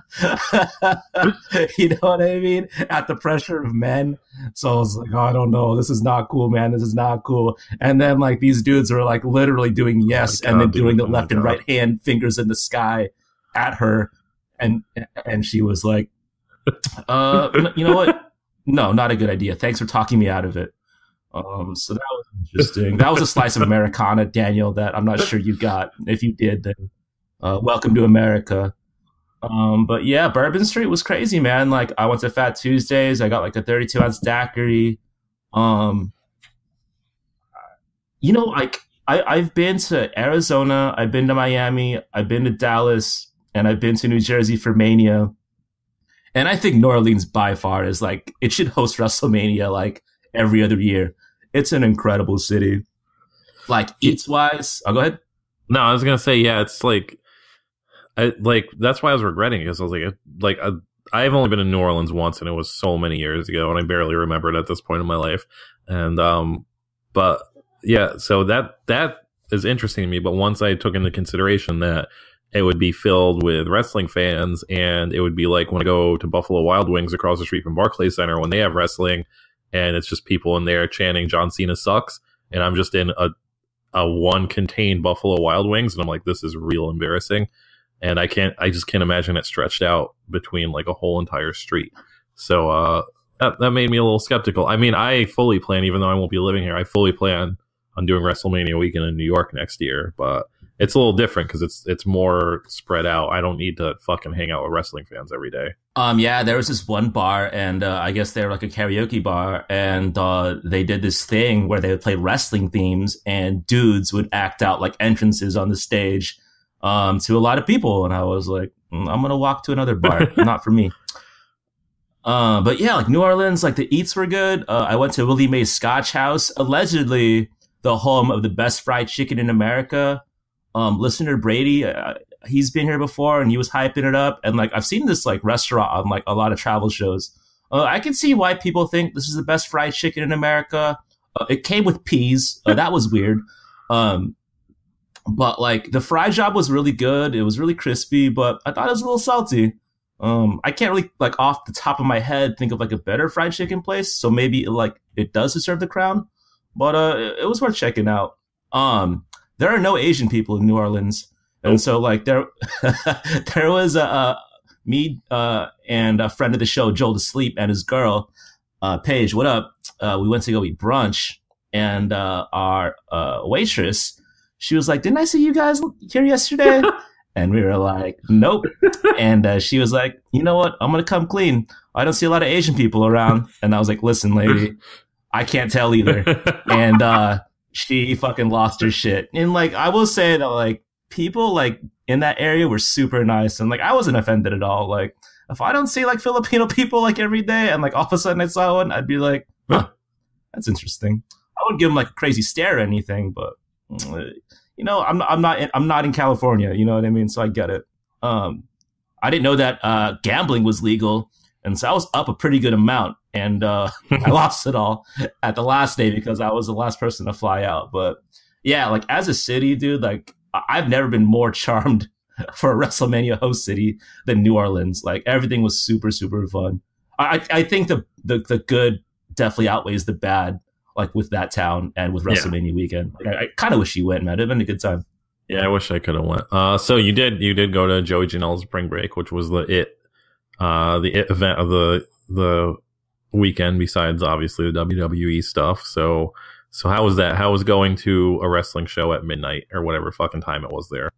You know what I mean? At the pressure of men. So I was like, oh, I don't know. This is not cool, man. This is not cool. And then like these dudes were like literally doing yes, and then doing the left and right hand fingers in the sky at her. And she was like, you know what? No, not a good idea. Thanks for talking me out of it. So that was interesting. That was a slice of Americana, Daniel, that I'm not sure you got. If you did, then welcome to America. But yeah, Bourbon Street was crazy, man. Like, I went to Fat Tuesdays. I got like a 32-ounce daiquiri. You know, like I've been to Arizona, I've been to Miami, I've been to Dallas, and I've been to New Jersey for Mania. And I think New Orleans by far is like, it should host WrestleMania like every other year. It's an incredible city. Like, eats wise. Oh, go ahead. No, I was gonna say, yeah, it's like, that's why I was regretting it, because I was like, I've only been in New Orleans once, and it was so many years ago, and I barely remember it at this point in my life. And but yeah, so that is interesting to me. But once I took into consideration that it would be filled with wrestling fans, and it would be like when I go to Buffalo Wild Wings across the street from Barclays Center when they have wrestling, and it's just people in there chanting John Cena sucks, and I'm just in a one contained Buffalo Wild Wings, and I'm like, this is real embarrassing. And I just can't imagine it stretched out between like a whole entire street. So that made me a little skeptical. I mean, I fully plan, even though I won't be living here, I fully plan on doing WrestleMania weekend in New York next year, but it's a little different because it's more spread out. I don't need to fucking hang out with wrestling fans every day. Yeah, there was this one bar, and I guess they were like a karaoke bar, and they did this thing where they would play wrestling themes, and dudes would act out like entrances on the stage to a lot of people. And I was like, I'm gonna walk to another bar. Not for me. But yeah, like New Orleans, like the eats were good. I went to Willie Mae's Scotch House, allegedly the home of the best fried chicken in America. Listener Brady, he's been here before, and he was hyping it up. And like, I've seen this like restaurant on like a lot of travel shows. I can see why people think this is the best fried chicken in America. It came with peas. That was weird. But like the fry job was really good. It was really crispy, but I thought it was a little salty. I can't really like off the top of my head think of like a better fried chicken place. So maybe like it does deserve the crown, but it was worth checking out. There are no Asian people in New Orleans. And so like there was me and a friend of the show, Joel to Sleep, and his girl, Paige. What up? We went to go eat brunch, and our waitress, she was like, "Didn't I see you guys here yesterday?" And we were like, "Nope." And she was like, "You know what? I'm gonna come clean. I don't see a lot of Asian people around." And I was like, "Listen, lady, I can't tell either." And she fucking lost her shit. And like, I will say that like people like in that area were super nice, and like I wasn't offended at all. Like, if I don't see like Filipino people like every day, and like all of a sudden I saw one, I'd be like, huh, that's interesting. I wouldn't give them like a crazy stare or anything, but you know, I'm not in California, you know what I mean? So I get it. I didn't know that gambling was legal, and so I was up a pretty good amount, and I lost it all at the last day because I was the last person to fly out. But yeah, like as a city, dude, like I've never been more charmed for a WrestleMania host city than New Orleans. Like everything was super, super fun. I think the good definitely outweighs the bad, like with that town and with WrestleMania weekend. Like, I kind of wish you went, man. It'd been a good time. Yeah, I wish I could have went. So you did go to Joey Janela's Spring Break, which was the it event of the weekend, besides obviously the WWE stuff. So how was that? How was going to a wrestling show at midnight or whatever fucking time it was there?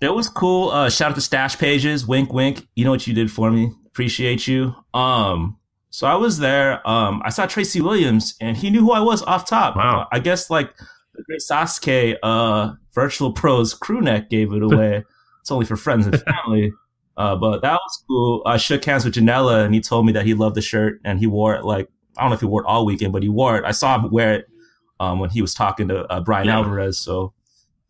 It was cool. Shout out to Stash Pages. Wink, wink. You know what you did for me. Appreciate you. So I was there. I saw Tracy Williams, and he knew who I was off top. Wow. I guess like the great Sasuke, Vrtl Pro's crew neck gave it away. It's only for friends and family. But that was cool. I shook hands with Janela, and he told me that he loved the shirt, and he wore it like, I don't know if he wore it all weekend, but he wore it. I saw him wear it when he was talking to Brian Alvarez. So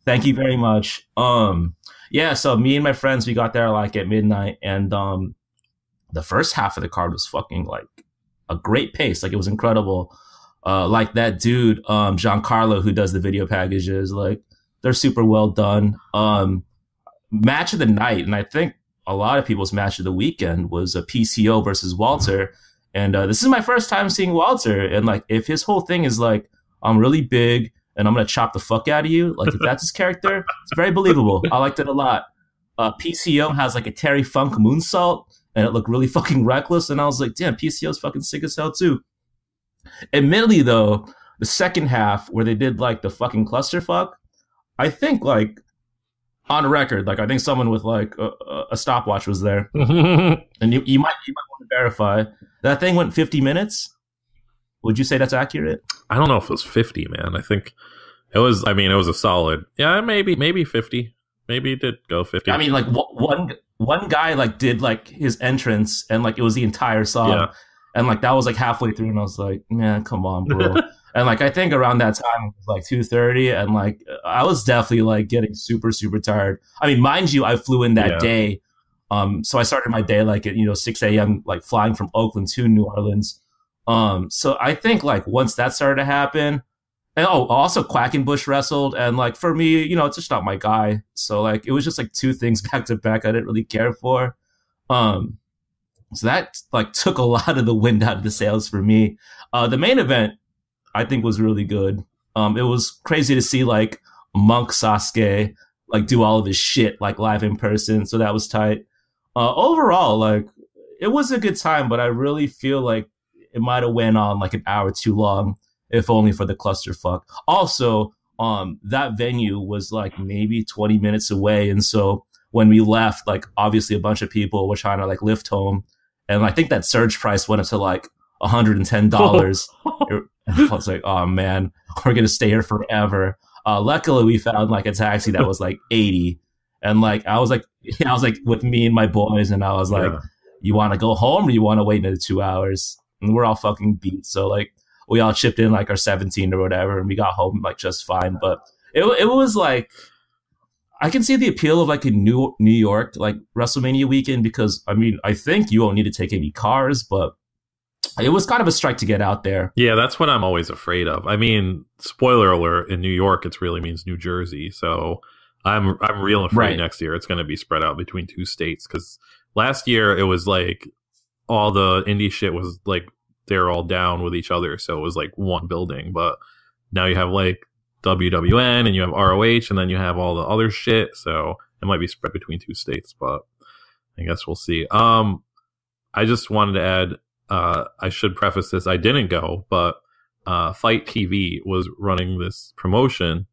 thank you very much. So me and my friends, we got there like at midnight, and the first half of the card was fucking like a great pace. Like it was incredible. Like that dude, Giancarlo, who does the video packages, like they're super well done. Match of the night, and I think a lot of people's match of the weekend, was a PCO versus Walter. And this is my first time seeing Walter. And like, if his whole thing is like, I'm really big and I'm going to chop the fuck out of you, like if that's his character, it's very believable. I liked it a lot. PCO has like a Terry Funk moonsault, and it looked really fucking reckless. And I was like, damn, PCO's fucking sick as hell too. Admittedly though, the second half where they did like the fucking clusterfuck, I think like on record, like I think someone with like a stopwatch was there, and you might want to verify that thing went 50 minutes. Would you say that's accurate? I don't know if it was 50, man. I think it was. I mean, it was a solid. Yeah, maybe 50. Maybe it did go 50. I mean, like one guy like did like his entrance, and like it was the entire song, and like that was like halfway through, and I was like, man, come on, bro. And like I think around that time it was like 2:30, and like I was definitely like getting super tired. I mean, mind you, I flew in that day, so I started my day like at 6 a.m. like flying from Oakland to New Orleans. So I think like once that started to happen, and also Quackenbush wrestled, and like for me, it's just not my guy. So like it was just like two things back to back I didn't really care for. So that like took a lot of the wind out of the sails for me. The main event, I think, was really good. It was crazy to see like Monk Sasuke like do all of his shit like live in person. So that was tight. Overall, like it was a good time, but I really feel like it might have went on like an hour too long, if only for the clusterfuck. Also, that venue was like maybe 20 minutes away, and so when we left, like obviously a bunch of people were trying to like lift home, and I think that surge price went up to like $110. I was like, oh man, we're gonna stay here forever. Luckily, we found like a taxi that was like 80, and like I was like with me and my boys, and I was like, you want to go home or you want to wait another 2 hours? And we're all fucking beat, so like we all chipped in like our 17 or whatever, and we got home like just fine. But it was like, I can see the appeal of like a New York like WrestleMania weekend, because I mean I think you won't need to take any cars, but it was kind of a strike to get out there. Yeah, that's what I'm always afraid of. I mean, spoiler alert, in New York, it really means New Jersey. So I'm real afraid next year it's going to be spread out between two states. Because last year it was like all the indie shit was like they're all down with each other. So it was like one building. But now you have like WWN and you have ROH and then you have all the other shit. So it might be spread between two states. But I guess we'll see. I just wanted to add, I should preface this. I didn't go, but Fight TV was running this promotion.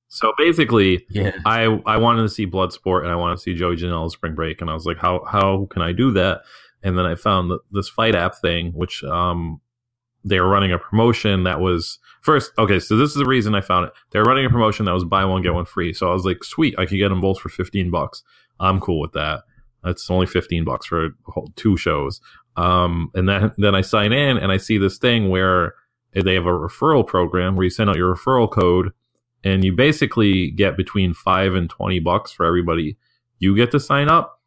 So basically, I wanted to see Bloodsport and I wanted to see Joey Janela's Spring Break, and I was like, how can I do that? And then I found this Fight app thing, which they were running a promotion that was first. Okay, so this is the reason I found it. They were running a promotion that was buy one get one free. So I was like, sweet, I could get them both for $15. I'm cool with that. That's only $15 for two shows. And then I sign in and I see this thing where they have a referral program where you send out your referral code and you basically get between $5 and $20 for everybody you get to sign up,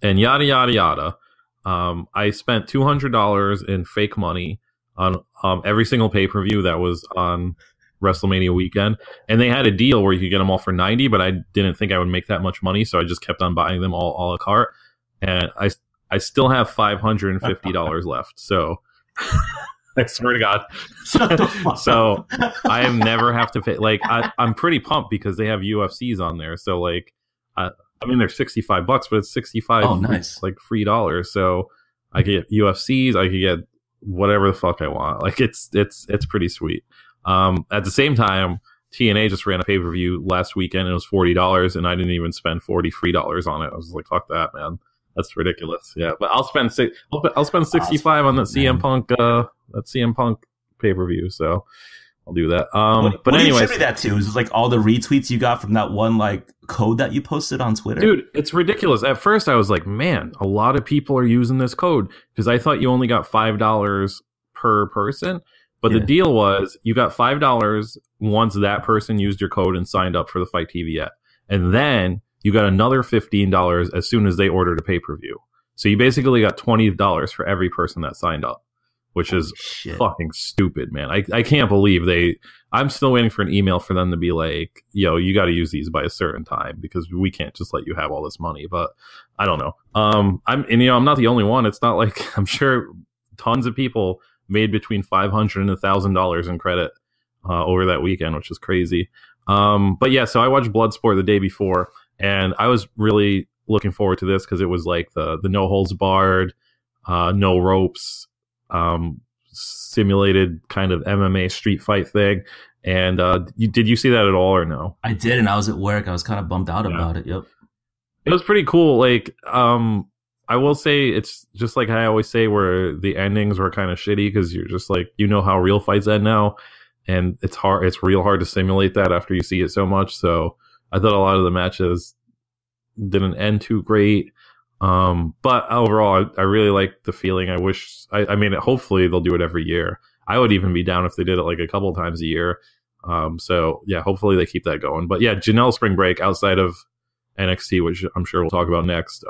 and yada, yada, yada. I spent $200 in fake money on every single pay-per-view that was on WrestleMania weekend. And they had a deal where you could get them all for $90, but I didn't think I would make that much money. So I just kept on buying them all a la carte. And I still have $550 left. So I swear to God. So I never have to pay. Like I'm pretty pumped because they have UFCs on there. So like, I mean, they're $65, but it's 65 nice. Like free dollars. So I could get UFCs. I could get whatever the fuck I want. Like it's pretty sweet. At the same time, TNA just ran a pay-per-view last weekend and it was $40 and I didn't even spend $40 free dollars on it. I was like, fuck that, man. That's ridiculous. Yeah, but I'll spend 65 on that CM Punk pay-per-view. So I'll do that. But anyway, what do you that to? Is it like all the retweets you got from that one like code that you posted on Twitter? Dude, it's ridiculous. At first I was like, man, a lot of people are using this code because I thought you only got $5 per person. But the deal was you got $5 once that person used your code and signed up for the Fight TV app. And then you got another $15 as soon as they ordered a pay-per-view. So you basically got $20 for every person that signed up, which is fucking stupid, man. I can't believe I'm still waiting for an email for them to be like, yo, you got to use these by a certain time because we can't just let you have all this money. But I don't know. I'm not the only one. It's not like I'm sure tons of people made between $500 and $1,000 in credit over that weekend, which is crazy. But yeah, so I watched Bloodsport the day before, and I was really looking forward to this because it was like the no holds barred, no ropes, simulated kind of MMA street fight thing. And did you see that at all or no? I did, and I was at work. I was kind of bummed out about it. Yep. It was pretty cool. Like, I will say it's just like I always say where the endings were kind of shitty because you're just like, you know how real fights end now. And it's real hard to simulate that after you see it so much. So I thought a lot of the matches didn't end too great. But overall, I really like the feeling. I mean, hopefully they'll do it every year. I would even be down if they did it like a couple of times a year. So yeah, hopefully they keep that going. But yeah, Janelle Spring Break outside of NXT, which I'm sure we'll talk about next,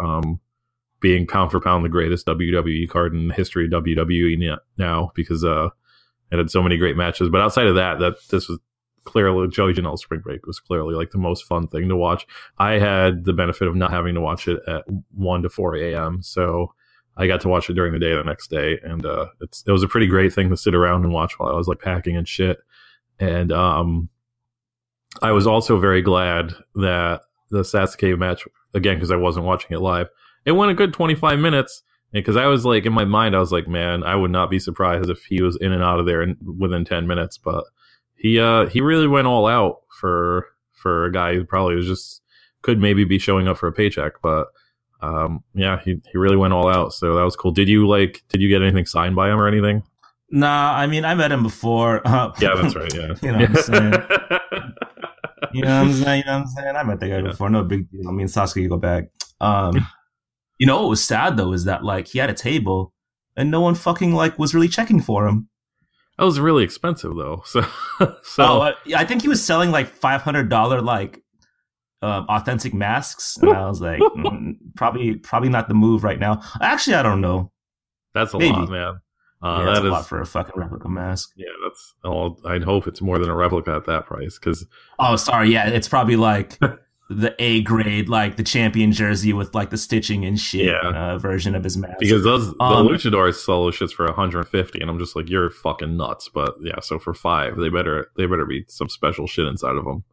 being pound for pound the greatest WWE card in the history of WWE now because it had so many great matches. But outside of that this was clearly Joey Janelle Spring Break was clearly like the most fun thing to watch. I had the benefit of not having to watch it at 1 to 4 a.m. So I got to watch it during the day the next day, and it was a pretty great thing to sit around and watch while I was like packing and shit. And I was also very glad that the Sasuke match, again, because I wasn't watching it live, it went a good 25 minutes. Because I was like, in my mind, I was like, man, I would not be surprised if he was in and out of there within 10 minutes. But he really went all out for a guy who probably could maybe be showing up for a paycheck. But yeah, he really went all out. So that was cool. Did you get anything signed by him or anything? Nah, I mean, I met him before. Yeah, that's right. Yeah. You know what I'm saying? You know what I'm saying? I met the guy before. No big deal. I mean, Sasuke, go back. You know what was sad though is that like he had a table and no one fucking like was really checking for him. That was really expensive though. I think he was selling like $500 like authentic masks, and I was like, probably not the move right now. Actually, I don't know. That's a lot, man. That's a lot for a fucking replica mask. Yeah, that's all. I'd hope it's more than a replica at that price. Because sorry, yeah, it's probably like the A grade, like the champion jersey with like the stitching and shit version of his mask. Because the luchadors sell those shits for $150, and I'm just like, you're fucking nuts. But yeah, so for $5, they better be some special shit inside of them.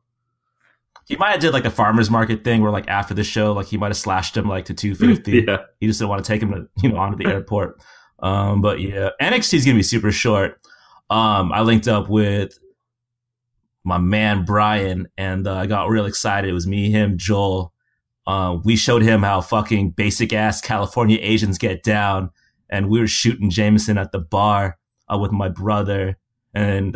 He might have did like a farmer's market thing where like after the show, like he might have slashed him like to $250. Yeah, he just didn't want to take him to onto the airport. But yeah, NXT is gonna be super short. I linked up with my man Brian, and I got real excited. It was me, him, Joel. We showed him how fucking basic ass California Asians get down, and we were shooting Jameson at the bar with my brother. And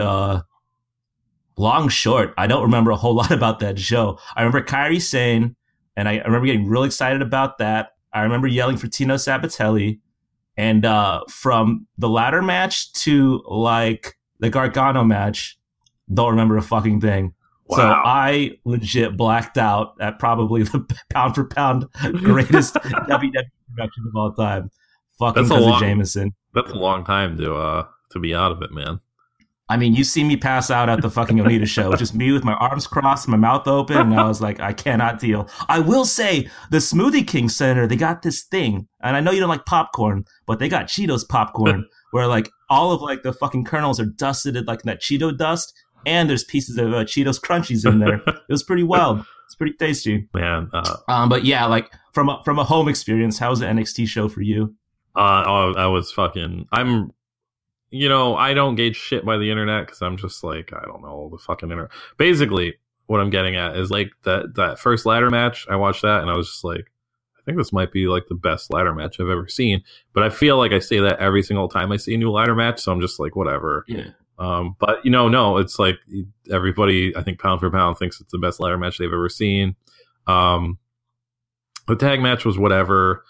long short, I don't remember a whole lot about that show. I remember Kairi Sane, and I remember getting real excited about that. I remember yelling for Tino Sabatelli, and from the ladder match to like the Gargano match, don't remember a fucking thing. Wow. So I legit blacked out at probably the pound for pound greatest WWE production of all time. Fucking because of Jameson. That's a long time to be out of it, man. I mean, you see me pass out at the fucking Onita show, just me with my arms crossed, my mouth open, and I was like, I cannot deal. I will say, the Smoothie King Center, they got this thing, and I know you don't like popcorn, but they got Cheetos popcorn, where like all of like the fucking kernels are dusted in like that Cheeto dust, and there's pieces of Cheetos Crunchies in there. It was pretty wild. It's pretty tasty, man. But yeah, like from a home experience, how was the NXT show for you? I was fucking. I don't gauge shit by the internet because I'm just like, I don't know, the fucking internet. Basically, what I'm getting at is like that first ladder match. I watched that and I was just like, I think this might be like the best ladder match I've ever seen. But I feel like I say that every single time I see a new ladder match, so I'm just like, whatever. Yeah. But no, it's like everybody, I think pound for pound, thinks it's the best ladder match they've ever seen. The tag match was whatever.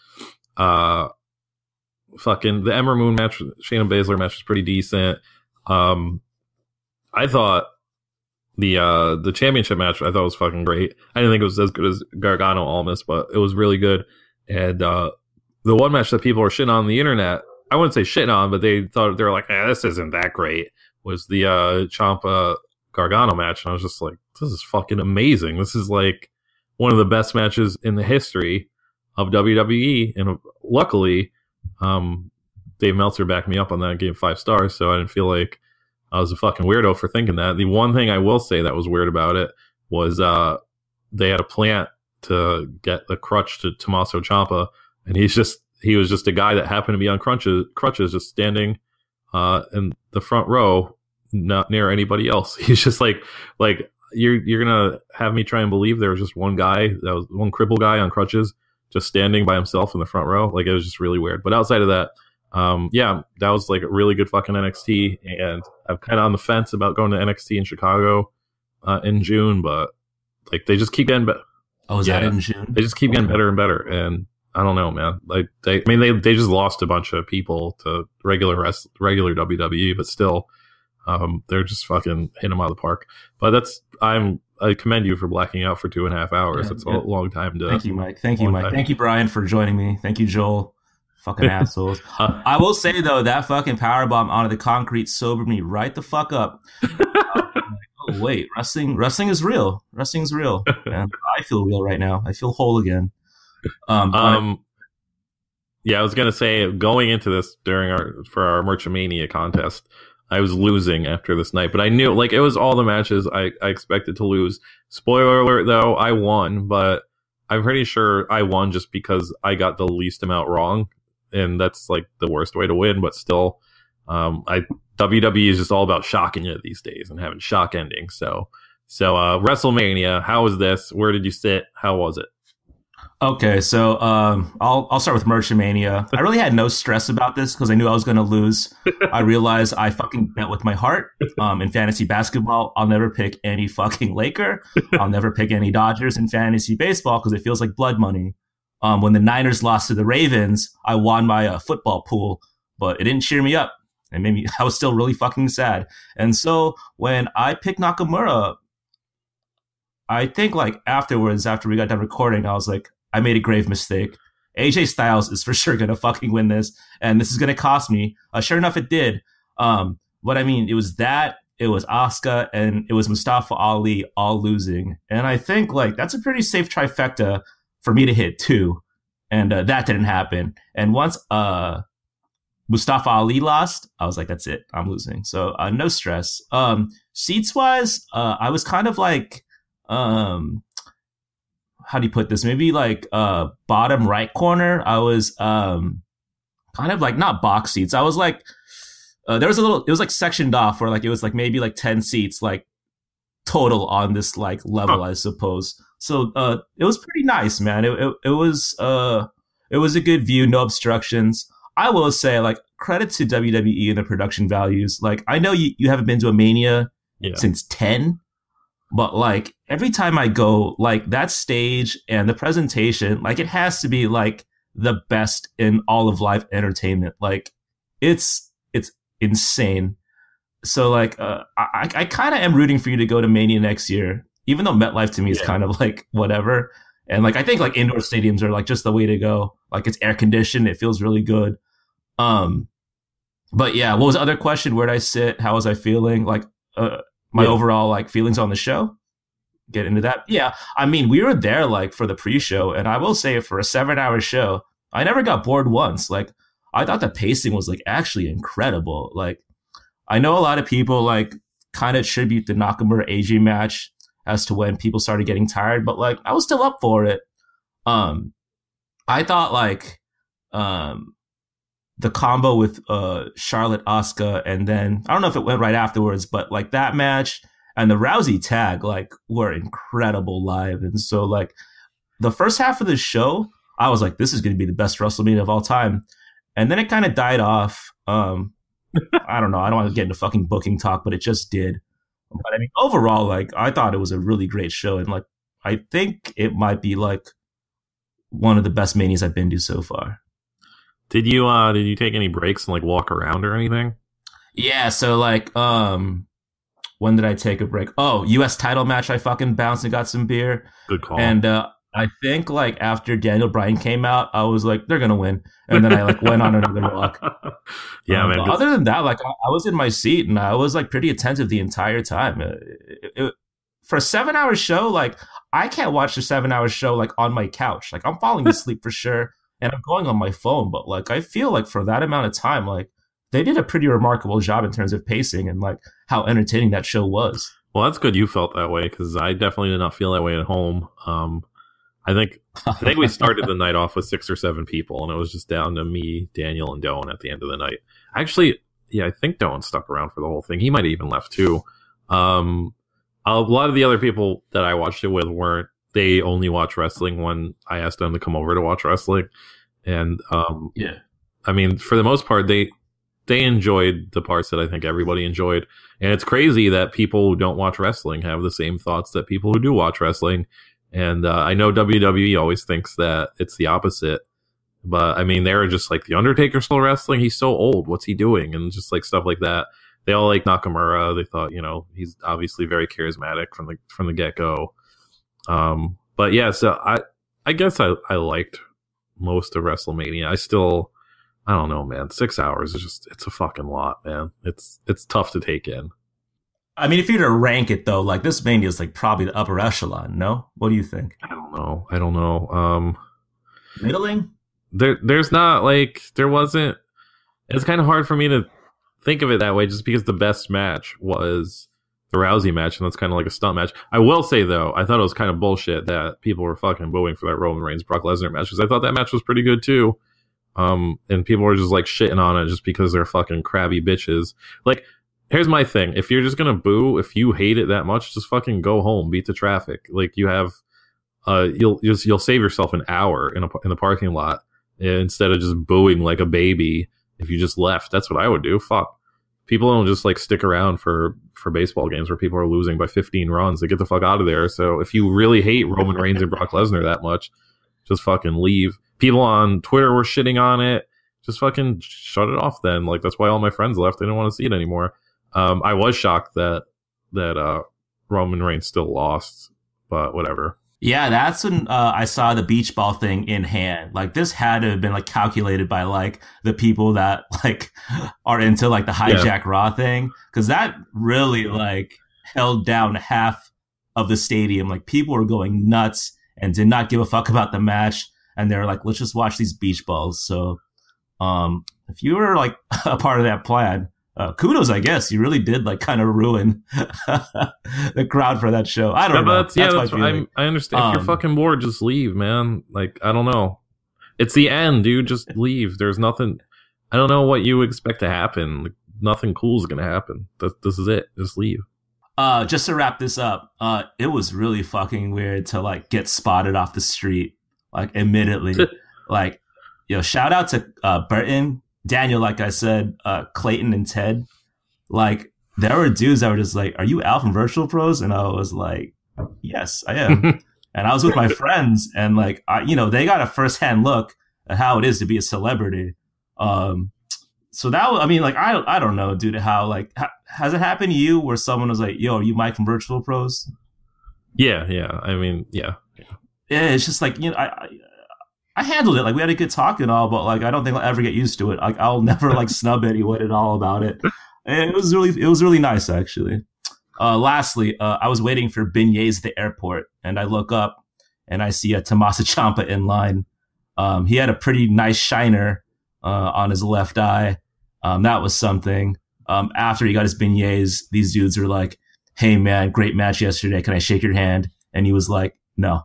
Fucking the Ember Moon match, Shayna Baszler match was pretty decent. I thought the championship match I thought was fucking great. I didn't think it was as good as Gargano Almas, but it was really good. And the one match that people were shitting on the internet, I wouldn't say shitting on, but they were like, this isn't that great, was the Ciampa Gargano match. And I was just like, this is fucking amazing. This is like one of the best matches in the history of WWE. And luckily, Dave Meltzer backed me up on that and gave 5 stars. So I didn't feel like I was a fucking weirdo for thinking that. The one thing I will say that was weird about it was they had a plant to get the crutch to Tommaso Ciampa, and he was just a guy that happened to be on crutches just standing in the front row, not near anybody else. He's just like you're gonna have me try and believe there was just one guy, that was one crippled guy on crutches just standing by himself in the front row. Like, it was just really weird. But outside of that, yeah, that was like a really good fucking NXT, and I'm kind of on the fence about going to NXT in Chicago in June, but like they just keep getting better. Oh, is that in June? They just keep getting better and better, and I don't know, man. Like they just lost a bunch of people to regular WWE, but still, they're just fucking hitting them out of the park. But I commend you for blacking out for 2.5 hours. It's a long time to. Thank you, Mike. Thank you, Brian, for joining me. Thank you, Joel. Fucking assholes. I will say though, that fucking powerbomb onto the concrete sobered me right the fuck up. Oh wait, wrestling is real. Wrestling is real. Man, I feel real right now. I feel whole again. Yeah, I was gonna say, going into this for our Merchamania contest, I was losing after this night, but I knew, like, it was all the matches I expected to lose. Spoiler alert, though, I won, but I'm pretty sure I won just because I got the least amount wrong, and that's like the worst way to win. But still, WWE is just all about shocking you these days and having shock endings. So WrestleMania, how was this? Where did you sit? How was it? Okay, so I'll start with Merchamania. I really had no stress about this because I knew I was going to lose. I realized I fucking bet with my heart. In fantasy basketball, I'll never pick any fucking Laker. I'll never pick any Dodgers in fantasy baseball because it feels like blood money. When the Niners lost to the Ravens, I won my football pool, but it didn't cheer me up. And maybe I was still really fucking sad. And so when I picked Nakamura, I think like afterwards, after we got done recording, I was like, I made a grave mistake. AJ Styles is for sure going to fucking win this, and this is going to cost me. Sure enough, it did. But I mean, it was Asuka, and it was Mustafa Ali all losing. And I think like that's a pretty safe trifecta for me to hit too. And that didn't happen. And once Mustafa Ali lost, I was like, that's it. I'm losing. So no stress. Seats wise, I was kind of like, how do you put this? Maybe like bottom right corner. I was kind of like not box seats. I was like, there was it was like sectioned off where like it was like maybe like 10 seats like total on this like level, I suppose. So it was pretty nice, man. It was a good view, no obstructions. I will say, like, credit to WWE and the production values. Like, I know you haven't been to a Mania since 10. But like every time I go, like that stage and the presentation, like it has to be like the best in all of live entertainment. Like it's insane. So like I kind of am rooting for you to go to Mania next year, even though MetLife to me is kind of like whatever. And like I think like indoor stadiums are like just the way to go. Like it's air conditioned, it feels really good. But yeah, what was the other question? Where did I sit? How was I feeling? Like my overall like feelings on the show. Get into that. Yeah. I mean, we were there like for the pre-show, and I will say for a 7-hour show, I never got bored once. Like I thought the pacing was like actually incredible. Like I know a lot of people like kind of attribute the Nakamura AJ match as to when people started getting tired, but like I was still up for it. I thought like the combo with Charlotte, Asuka, and then I don't know if it went right afterwards, but like that match and the Rousey tag like were incredible live. And so like the first half of the show, I was like, this is going to be the best WrestleMania of all time. And then it kind of died off. I don't know. I don't want to get into fucking booking talk, but it just did. But I mean, overall, like I thought it was a really great show. And like, I think it might be like one of the best Manias I've been to so far. Did you take any breaks and like walk around or anything? Yeah, so like, when did I take a break? Oh, U.S. title match. I fucking bounced and got some beer. Good call. And I think like after Daniel Bryan came out, I was like, they're gonna win, and then I like went on another walk. Yeah, man. But other than that, like I was in my seat and I was like pretty attentive the entire time. For a 7-hour show, like I can't watch a 7-hour show like on my couch. Like I'm falling asleep for sure, and I'm going on my phone. But like I feel like for that amount of time, like they did a pretty remarkable job in terms of pacing and like how entertaining that show was. Well, that's good you felt that way because I definitely did not feel that way at home. I think we started the night off with 6 or 7 people, and it was just down to me, Daniel, and Doan at the end of the night. Actually, yeah, I think Doan stuck around for the whole thing. He might have even left too. A lot of the other people that I watched it with weren't. They only watch wrestling when I asked them to come over to watch wrestling, and Yeah. I mean, for the most part, they enjoyed the parts that I think everybody enjoyed. And it's crazy that people who don't watch wrestling have the same thoughts that people who do watch wrestling. And I know WWE always thinks that it's the opposite. But I mean, they were just like, The Undertaker still wrestling? He's so old. What's he doing? And just like stuff like that. They all like Nakamura. They thought, he's obviously very charismatic from the get-go. But yeah, so I guess I liked most of WrestleMania. I don't know, man. 6 hours is it's a fucking lot, man. It's tough to take in. I mean, if you were to rank it though, like this Mania is like probably the upper echelon. No, what do you think? I don't know. Middling? There's not like there wasn't. It's kind of hard for me to think of it that way, just because the best match was the Rousey match, and that's kind of like a stunt match. I will say though, I thought it was kind of bullshit that people were fucking booing for that Roman Reigns Brock Lesnar match, because I thought that match was pretty good too. And people were just like shitting on it just because they're fucking crabby bitches. Like, here's my thing: if you're just gonna boo, if you hate it that much, just fucking go home, beat the traffic. Like, you have, you'll save yourself an hour in the parking lot instead of just booing like a baby. If you just left, that's what I would do. Fuck, people don't just like stick around for baseball games where people are losing by 15 runs. They get the fuck out of there. So if you really hate Roman Reigns and Brock Lesnar that much, just fucking leave. People on Twitter were shitting on it. Just fucking shut it off then. Like, that's why all my friends left. They didn't want to see it anymore. I was shocked that Roman Reigns still lost, but whatever. Yeah, that's when I saw the beach ball thing in hand. Like, this had to have been like calculated by like the people that like are into like the hijack Raw thing, because that really like held down half of the stadium. Like, people were going nuts and did not give a fuck about the match. And they're like, let's just watch these beach balls. So, if you were like a part of that plan, kudos, I guess. You really did like kind of ruin the crowd for that show. I don't know. That's my feeling. I understand. If you're fucking bored, just leave, man. Like, I don't know. It's the end, dude. Just leave. There's nothing. I don't know what you expect to happen. Like, nothing cool is gonna happen. This is it. Just leave. Just to wrap this up, it was really fucking weird to like get spotted off the street. Like, admittedly, like, shout out to Burton, Daniel, like I said, Clayton, and Ted. Like, there were dudes that were just like, "Are you Al from Virtual Pros?" And I was like, "Yes, I am." And I was with my friends, and like, they got a firsthand look at how it is to be a celebrity. So that, I mean, like, I don't know, dude. How like has it happened to you where someone was like, "Yo, are you Mike from Virtual Pros?" Yeah. I mean, yeah. Yeah, it's just like, I handled it. Like, we had a good talk and all, but like, I don't think I'll ever get used to it. Like, I'll never like snub anyone at all about it. And it was really nice, actually. Lastly, I was waiting for beignets at the airport, and I look up and I see a Tommaso Ciampa in line. He had a pretty nice shiner on his left eye. That was something. After he got his beignets, these dudes were like, "Hey man, great match yesterday. Can I shake your hand?" And he was like, "No."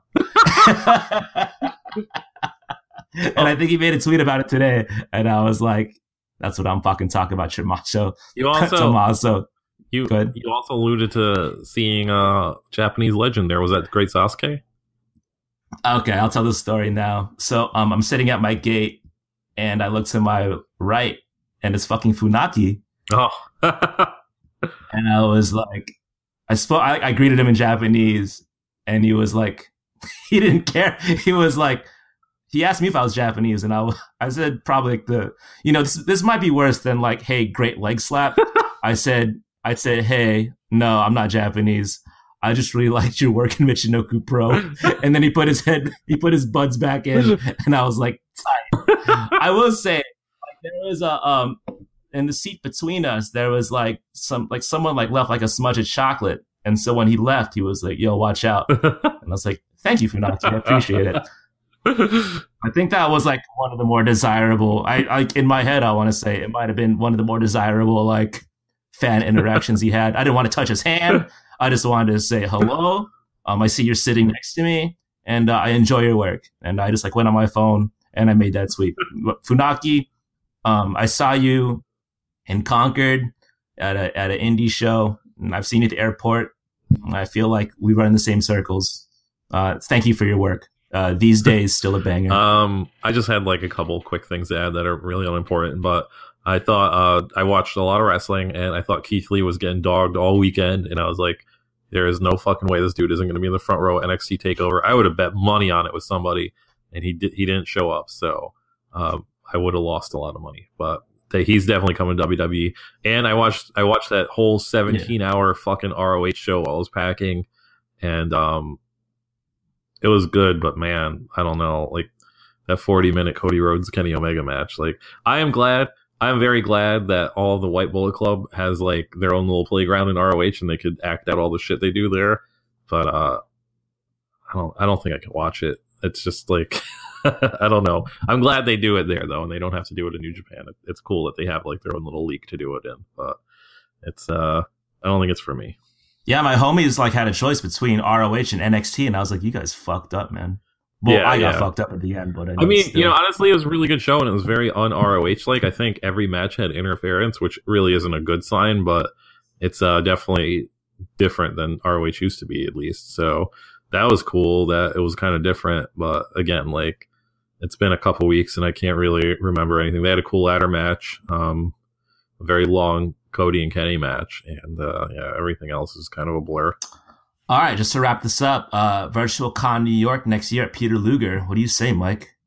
And I think he made a tweet about it today, and I was like, "That's what I'm fucking talking about, Tommaso." You also Tommaso. You also alluded to seeing a Japanese legend there. Was that Great Sasuke? Okay, I'll tell the story now. So I'm sitting at my gate, and I look to my right, and it's fucking Funaki. Oh. And I was like, I greeted him in Japanese, and he was like, he didn't care. He was like, he asked me if I was Japanese, and I said probably like this might be worse than like, hey, great leg slap. I said, hey, no, I'm not Japanese. I just really liked your work in Michinoku Pro. And then he put his buds back in, and I was like, tight. I will say, like, there was a in the seat between us, there was like someone like left like a smudge of chocolate, and so when he left, he was like, "Yo, watch out!" And I was like, "Thank you, Funaki, I appreciate it." I think that was like one of the more desirable. I in my head, I want to say it might have been one of the more desirable like fan interactions he had. I didn't want to touch his hand. I just wanted to say hello. I see you're sitting next to me, and I enjoy your work. And I just like went on my phone and I made that tweet. Funaki, I saw you in Concord at an indie show, and I've seen you at the airport. I feel like we run in the same circles. Thank you for your work. These days, still a banger. I just had like a couple quick things to add that are really unimportant, but I thought I watched a lot of wrestling, and I thought Keith Lee was getting dogged all weekend, and I was like, there is no fucking way this dude isn't going to be in the front row NXT TakeOver. I would have bet money on it with somebody, and he didn't show up, so I would have lost a lot of money. But he's definitely coming to WWE. And I watched that whole 17-hour fucking ROH show while I was packing, and it was good, but man, I don't know, like that 40-minute Cody Rhodes Kenny Omega match. Like, I'm very glad that all of the White Bullet Club has like their own little playground in ROH, and they could act out all the shit they do there. But I don't think I can watch it. It's just like I don't know. I'm glad they do it there though, and they don't have to do it in New Japan. It's cool that they have like their own little league to do it in, but it's I don't think it's for me. Yeah, my homies like had a choice between ROH and NXT, and I was like, you guys fucked up, man. Well, yeah, I got fucked up at the end, but I mean, still. Honestly, it was a really good show, and it was very un-ROH like. I think every match had interference, which really isn't a good sign, but it's definitely different than ROH used to be, at least. So that was cool that it was kind of different, but again, like, it's been a couple weeks, and I can't really remember anything. They had a cool ladder match, a very long Cody and Kenny match, and everything else is kind of a blur. All right, just to wrap this up, Virtual Con New York next year at Peter Luger. What do you say, Mike?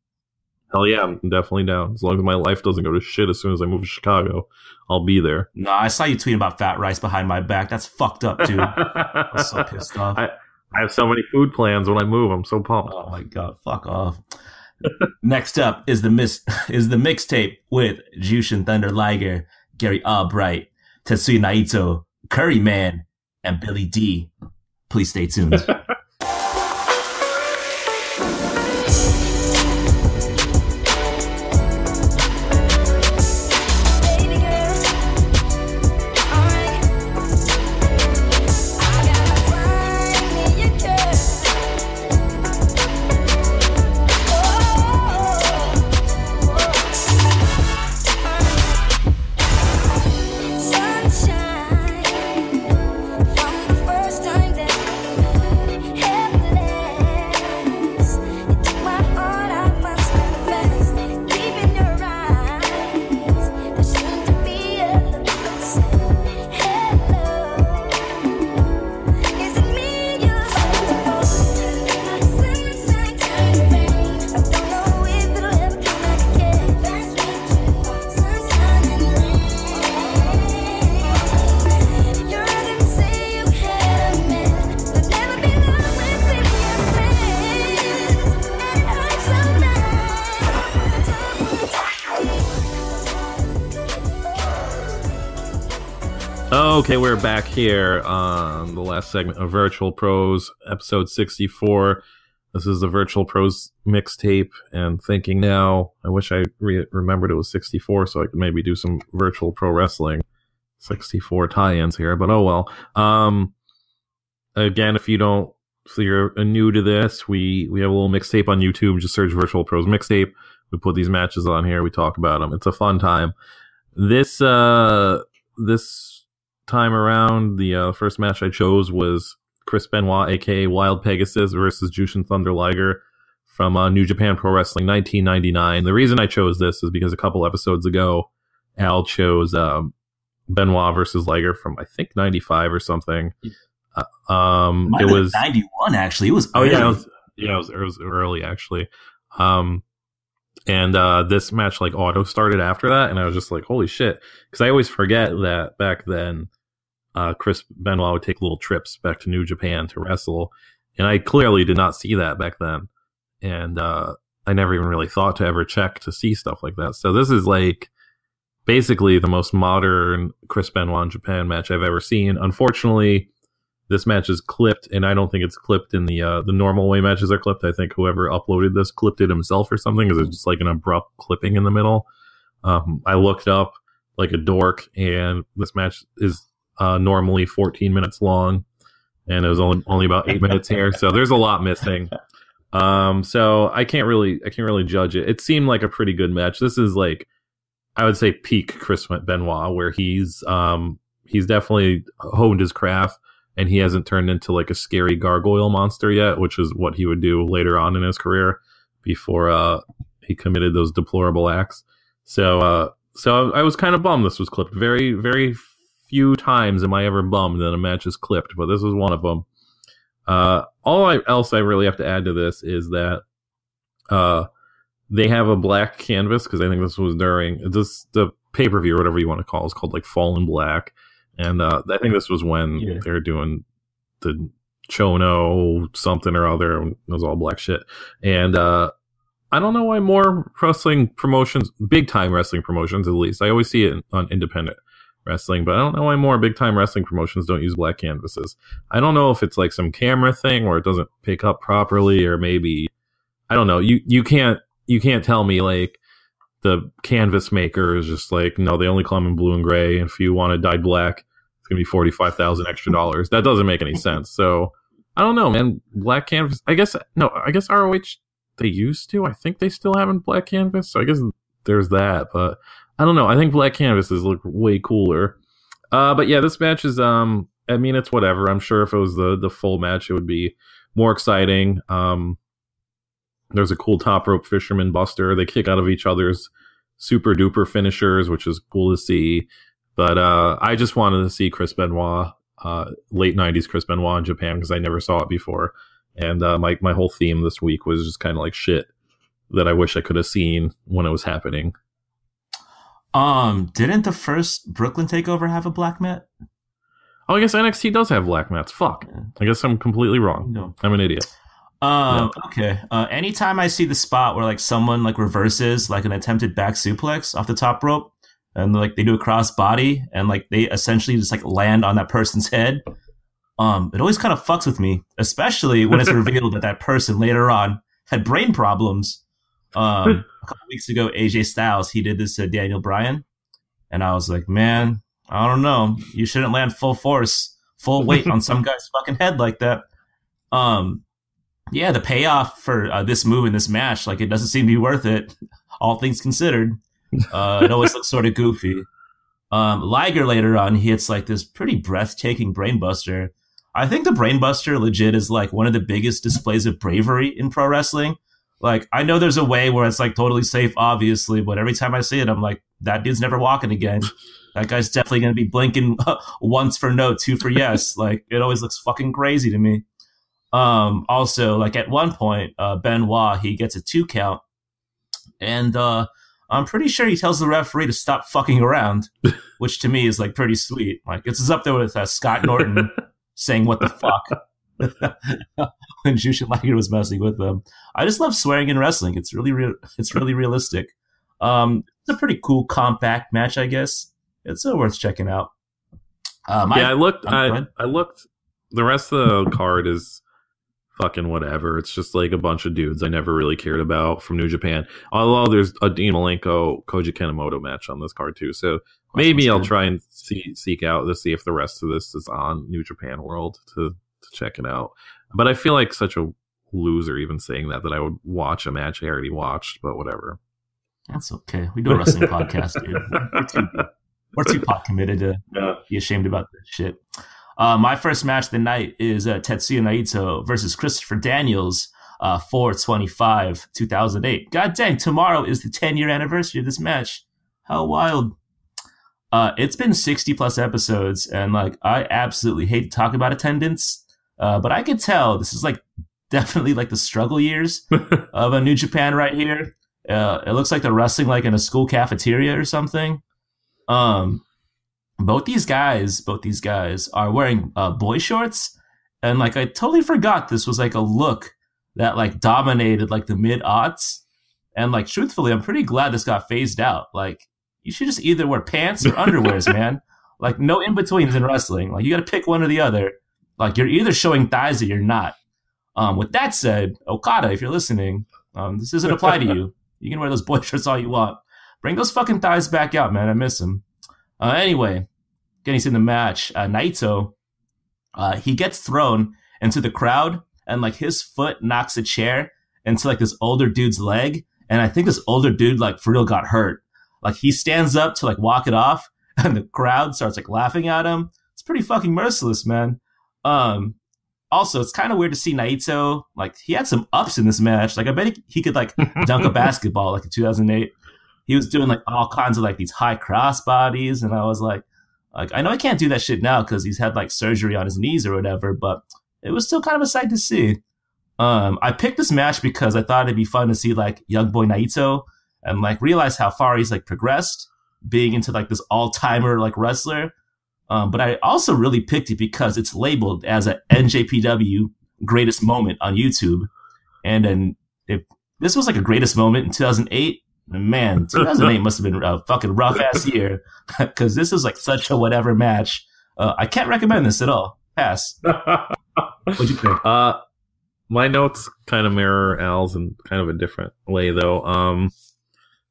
Hell yeah, I'm definitely down. As long as my life doesn't go to shit as soon as I move to Chicago, I'll be there. No, I saw you tweet about fat rice behind my back. That's fucked up, dude. I was so pissed off. I have so many food plans when I move. I'm so pumped. Oh my god, fuck off. Next up is the mixtape with Jushin Thunder Liger, Gary Albright, Tetsuya Naito, Curry Man, and Billy D. Please stay tuned. Okay, we're back here on the last segment of Virtual Pros, episode 64. This is the Virtual Pros mixtape, and thinking now, I wish I remembered it was 64 so I could maybe do some Virtual Pro Wrestling 64 tie-ins here, but oh well. Again, if you're new to this, we have a little mixtape on YouTube. Just search Virtual Pros mixtape. We put these matches on here. We talk about them. It's a fun time. This time around, the first match I chose was Chris Benoit, aka Wild Pegasus, versus Jushin Thunder Liger from New Japan Pro Wrestling 1999. The reason I chose this is because a couple episodes ago, Al chose Benoit versus Liger from, I think, 95 or something. It was 91 actually. It was early. it was early actually. And this match like auto started after that, and I was just like, holy shit. Because I always forget that back then Chris Benoit would take little trips back to New Japan to wrestle. And I clearly did not see that back then. And I never even really thought to ever check to see stuff like that. So this is like basically the most modern Chris Benoit in Japan match I've ever seen. Unfortunately, this match is clipped, and I don't think it's clipped in the normal way matches are clipped. I think whoever uploaded this clipped it himself or something, because it's just like an abrupt clipping in the middle. I looked up like a dork, and this match is normally 14 minutes long, and it was only about 8 minutes here, so there's a lot missing. So I can't really judge it. It seemed like a pretty good match. This is like, I would say, peak Chris Benoit, where he's definitely honed his craft, and he hasn't turned into like a scary gargoyle monster yet, which is what he would do later on in his career before he committed those deplorable acts. So I was kind of bummed this was clipped. Very, very few times am I ever bummed that a match is clipped, but this was one of them. Else I really have to add to this is that they have a black canvas, because I think this was during the pay-per-view or whatever you want to call it. It's called like Fall in Black. And I think this was when they were doing the Chono something or other. It was all black shit. And I don't know why more wrestling promotions, big-time wrestling promotions at least, I always see it on independent wrestling, but I don't know why more big-time wrestling promotions don't use black canvases. I don't know if it's like some camera thing where it doesn't pick up properly, or maybe, I don't know. You can't tell me like the canvas maker is just like, no, they only come in blue and gray, and if you want it dyed black, it's gonna be $45,000 extra. That doesn't make any sense. So I don't know, man. Black canvas. I guess ROH, they used to. I think they still haven't black canvas. So I guess there's that. But I don't know. I think black canvases look way cooler. But yeah, this match is. I mean, it's whatever. I'm sure if it was the full match, it would be more exciting. There's a cool top rope fisherman buster. They kick out of each other's super duper finishers, which is cool to see. But I just wanted to see Chris Benoit, late 90s Chris Benoit in Japan, because I never saw it before. And my whole theme this week was just kind of like shit that I wish I could have seen when it was happening. Didn't the first Brooklyn takeover have a black mat? Oh, I guess NXT does have black mats. Fuck. I guess I'm completely wrong. No. I'm an idiot. Okay. Anytime I see the spot where like someone like reverses like an attempted back suplex off the top rope, and like they do a cross body, and like they essentially just like land on that person's head, it always kind of fucks with me, especially when it's revealed that that person later on had brain problems. A couple weeks ago, AJ Styles, he did this to Daniel Bryan, and I was like, man, I don't know, you shouldn't land full force, full weight on some guy's fucking head like that. Yeah, the payoff for this move in this match, like, it doesn't seem to be worth it, all things considered. It always looks sort of goofy. Liger later on, he hits like this pretty breathtaking brainbuster. I think the brainbuster legit is like one of the biggest displays of bravery in pro wrestling. Like, I know there's a way where it's like totally safe, obviously, but every time I see it, I'm like, that dude's never walking again. That guy's definitely going to be blinking once for no, two for yes. Like, it always looks fucking crazy to me. Also, like at one point, Benoit, he gets a 2 count, and I'm pretty sure he tells the referee to stop fucking around, which to me is like pretty sweet. Like, it's up there with Scott Norton saying "what the fuck" when Jushin Liger was messing with them. I just love swearing in wrestling. It's really it's really realistic. It's a pretty cool compact match, I guess. It's worth checking out. I looked. The rest of the card is fucking whatever. It's just like a bunch of dudes I never really cared about from New Japan. Although there's a Dean Malenko Koji Kanemoto match on this card too, so maybe I'll try and seek out to see if the rest of this is on New Japan World to check it out. But I feel like such a loser even saying that I would watch a match I already watched. But whatever. That's okay. We do a wrestling podcast, dude. We're too pot committed to be ashamed about this shit. My first match of the night is Tetsuya Naito versus Christopher Daniels, 4/25/2008. God dang, tomorrow is the 10-year anniversary of this match. How wild. It's been 60 plus episodes, and like, I absolutely hate to talk about attendance, but I could tell this is like definitely like the struggle years of a New Japan right here. It looks like they're wrestling like in a school cafeteria or something. Both these guys are wearing boy shorts, and like I totally forgot this was like a look that like dominated like the mid-aughts. And like truthfully, I'm pretty glad this got phased out. Like you should just either wear pants or underwears, man. Like no in-betweens in wrestling. Like you got to pick one or the other. Like you're either showing thighs or you're not. With that said, Okada, if you're listening, this doesn't apply to you. You can wear those boy shirts all you want. Bring those fucking thighs back out, man. I miss them. Anyway, getting to the match, Naito, he gets thrown into the crowd, and like his foot knocks a chair into like this older dude's leg, and I think this older dude like for real got hurt. Like he stands up to like walk it off, and the crowd starts like laughing at him. It's pretty fucking merciless, man. Also, it's kind of weird to see Naito, like, he had some ups in this match. Like, I bet he could, like, dunk a basketball, like, in 2008. He was doing, like, all kinds of, like, these high cross bodies, and I was like, I know I can't do that shit now because he's had, like, surgery on his knees or whatever, but it was still kind of a sight to see. I picked this match because I thought it'd be fun to see, like, young boy Naito and, like, realize how far he's, like, progressed, being into, like, this all-timer, like, wrestler. But I also really picked it because it's labeled as a NJPW greatest moment on YouTube. And then if this was like a greatest moment in 2008, man, 2008 must have been a fucking rough ass year because this is like such a whatever match. I can't recommend this at all. Pass. What'd you think? My notes kind of mirror Al's in kind of a different way, though.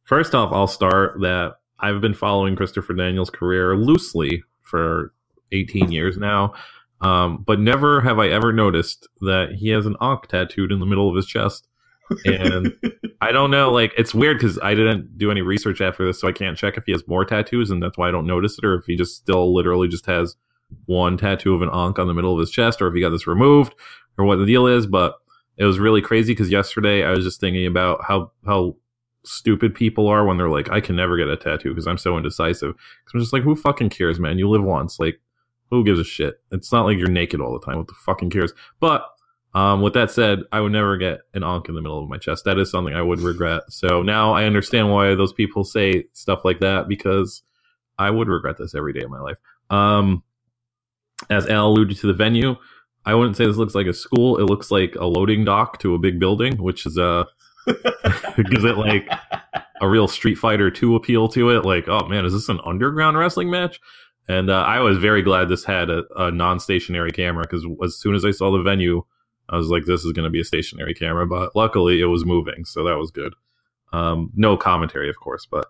First off, I'll start that I've been following Christopher Daniels' career loosely for 18 years now, but never have I ever noticed that he has an ankh tattooed in the middle of his chest. And I don't know, like, it's weird because I didn't do any research after this, so I can't check if he has more tattoos, and that's why I don't notice it, or if he just still literally just has one tattoo of an ankh on the middle of his chest, or if he got this removed, or what the deal is. But it was really crazy because yesterday I was just thinking about how stupid people are when they're like, I can never get a tattoo because I'm so indecisive. Because I'm just like, who fucking cares, man? You live once. Like, who gives a shit? It's not like you're naked all the time. What the fucking cares? But with that said, I would never get an ankh in the middle of my chest. That is something I would regret. So now I understand why those people say stuff like that, because I would regret this every day of my life. As Al alluded to the venue, I wouldn't say this looks like a school. It looks like a loading dock to a big building, which is gives it like a real Street Fighter 2 appeal to it. Like, oh man, is this an underground wrestling match? And I was very glad this had a non-stationary camera, because as soon as I saw the venue, I was like, this is going to be a stationary camera. But luckily it was moving, so that was good. No commentary, of course, but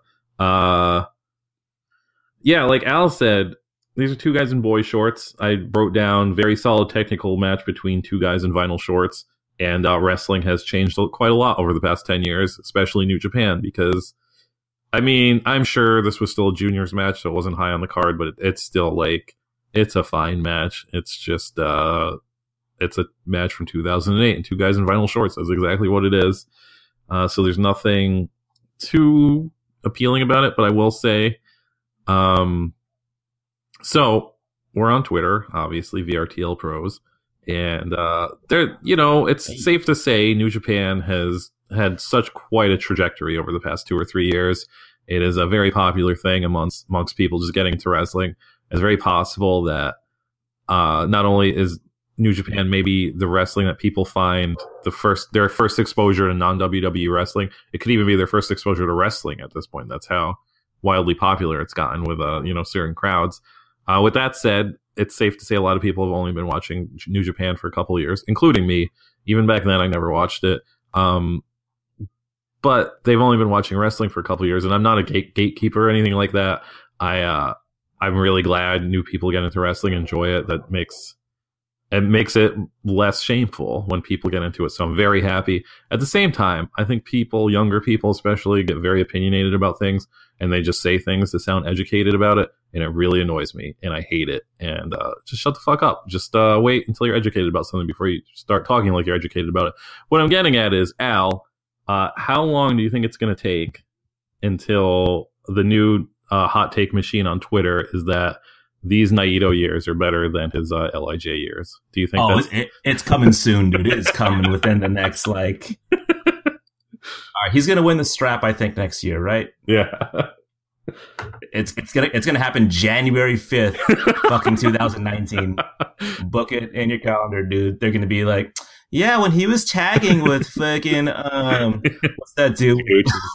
yeah, like Al said, these are two guys in boy shorts. I wrote down very solid technical match between two guys in vinyl shorts. And wrestling has changed quite a lot over the past 10 years, especially New Japan, because, I mean, I'm sure this was still a juniors match, so it wasn't high on the card, but it's still, like, it's a fine match. It's just, it's a match from 2008, and two guys in vinyl shorts. That's exactly what it is. So there's nothing too appealing about it, but I will say, so we're on Twitter, obviously, VRTL Pros. And there, you know, it's safe to say New Japan has had such quite a trajectory over the past 2 or 3 years. It is a very popular thing amongst people just getting into wrestling. It's very possible that not only is New Japan maybe the wrestling that people find their first exposure to non-WWE wrestling, it could even be their first exposure to wrestling at this point. That's how wildly popular it's gotten with certain crowds. With that said, it's safe to say a lot of people have only been watching New Japan for a couple of years, including me. Even back then, I never watched it. But they've only been watching wrestling for a couple of years, and I'm not a gatekeeper or anything like that. I'm really glad new people get into wrestling, enjoy it. That makes it less shameful when people get into it. So I'm very happy. At the same time, I think younger people especially, get very opinionated about things, and they just say things to sound educated about it. And it really annoys me, and I hate it. And just shut the fuck up. Just wait until you're educated about something before you start talking like you're educated about it. What I'm getting at is, Al, how long do you think it's going to take until the new hot take machine on Twitter is that these Naito years are better than his LIJ years? Do you think it's coming soon, dude. It's coming within the next, like... He's gonna win the strap, I think, next year, right? Yeah. It's gonna happen January 5th, fucking 2019. Book it in your calendar, dude. They're gonna be like, yeah, when he was tagging with fucking what's that dude?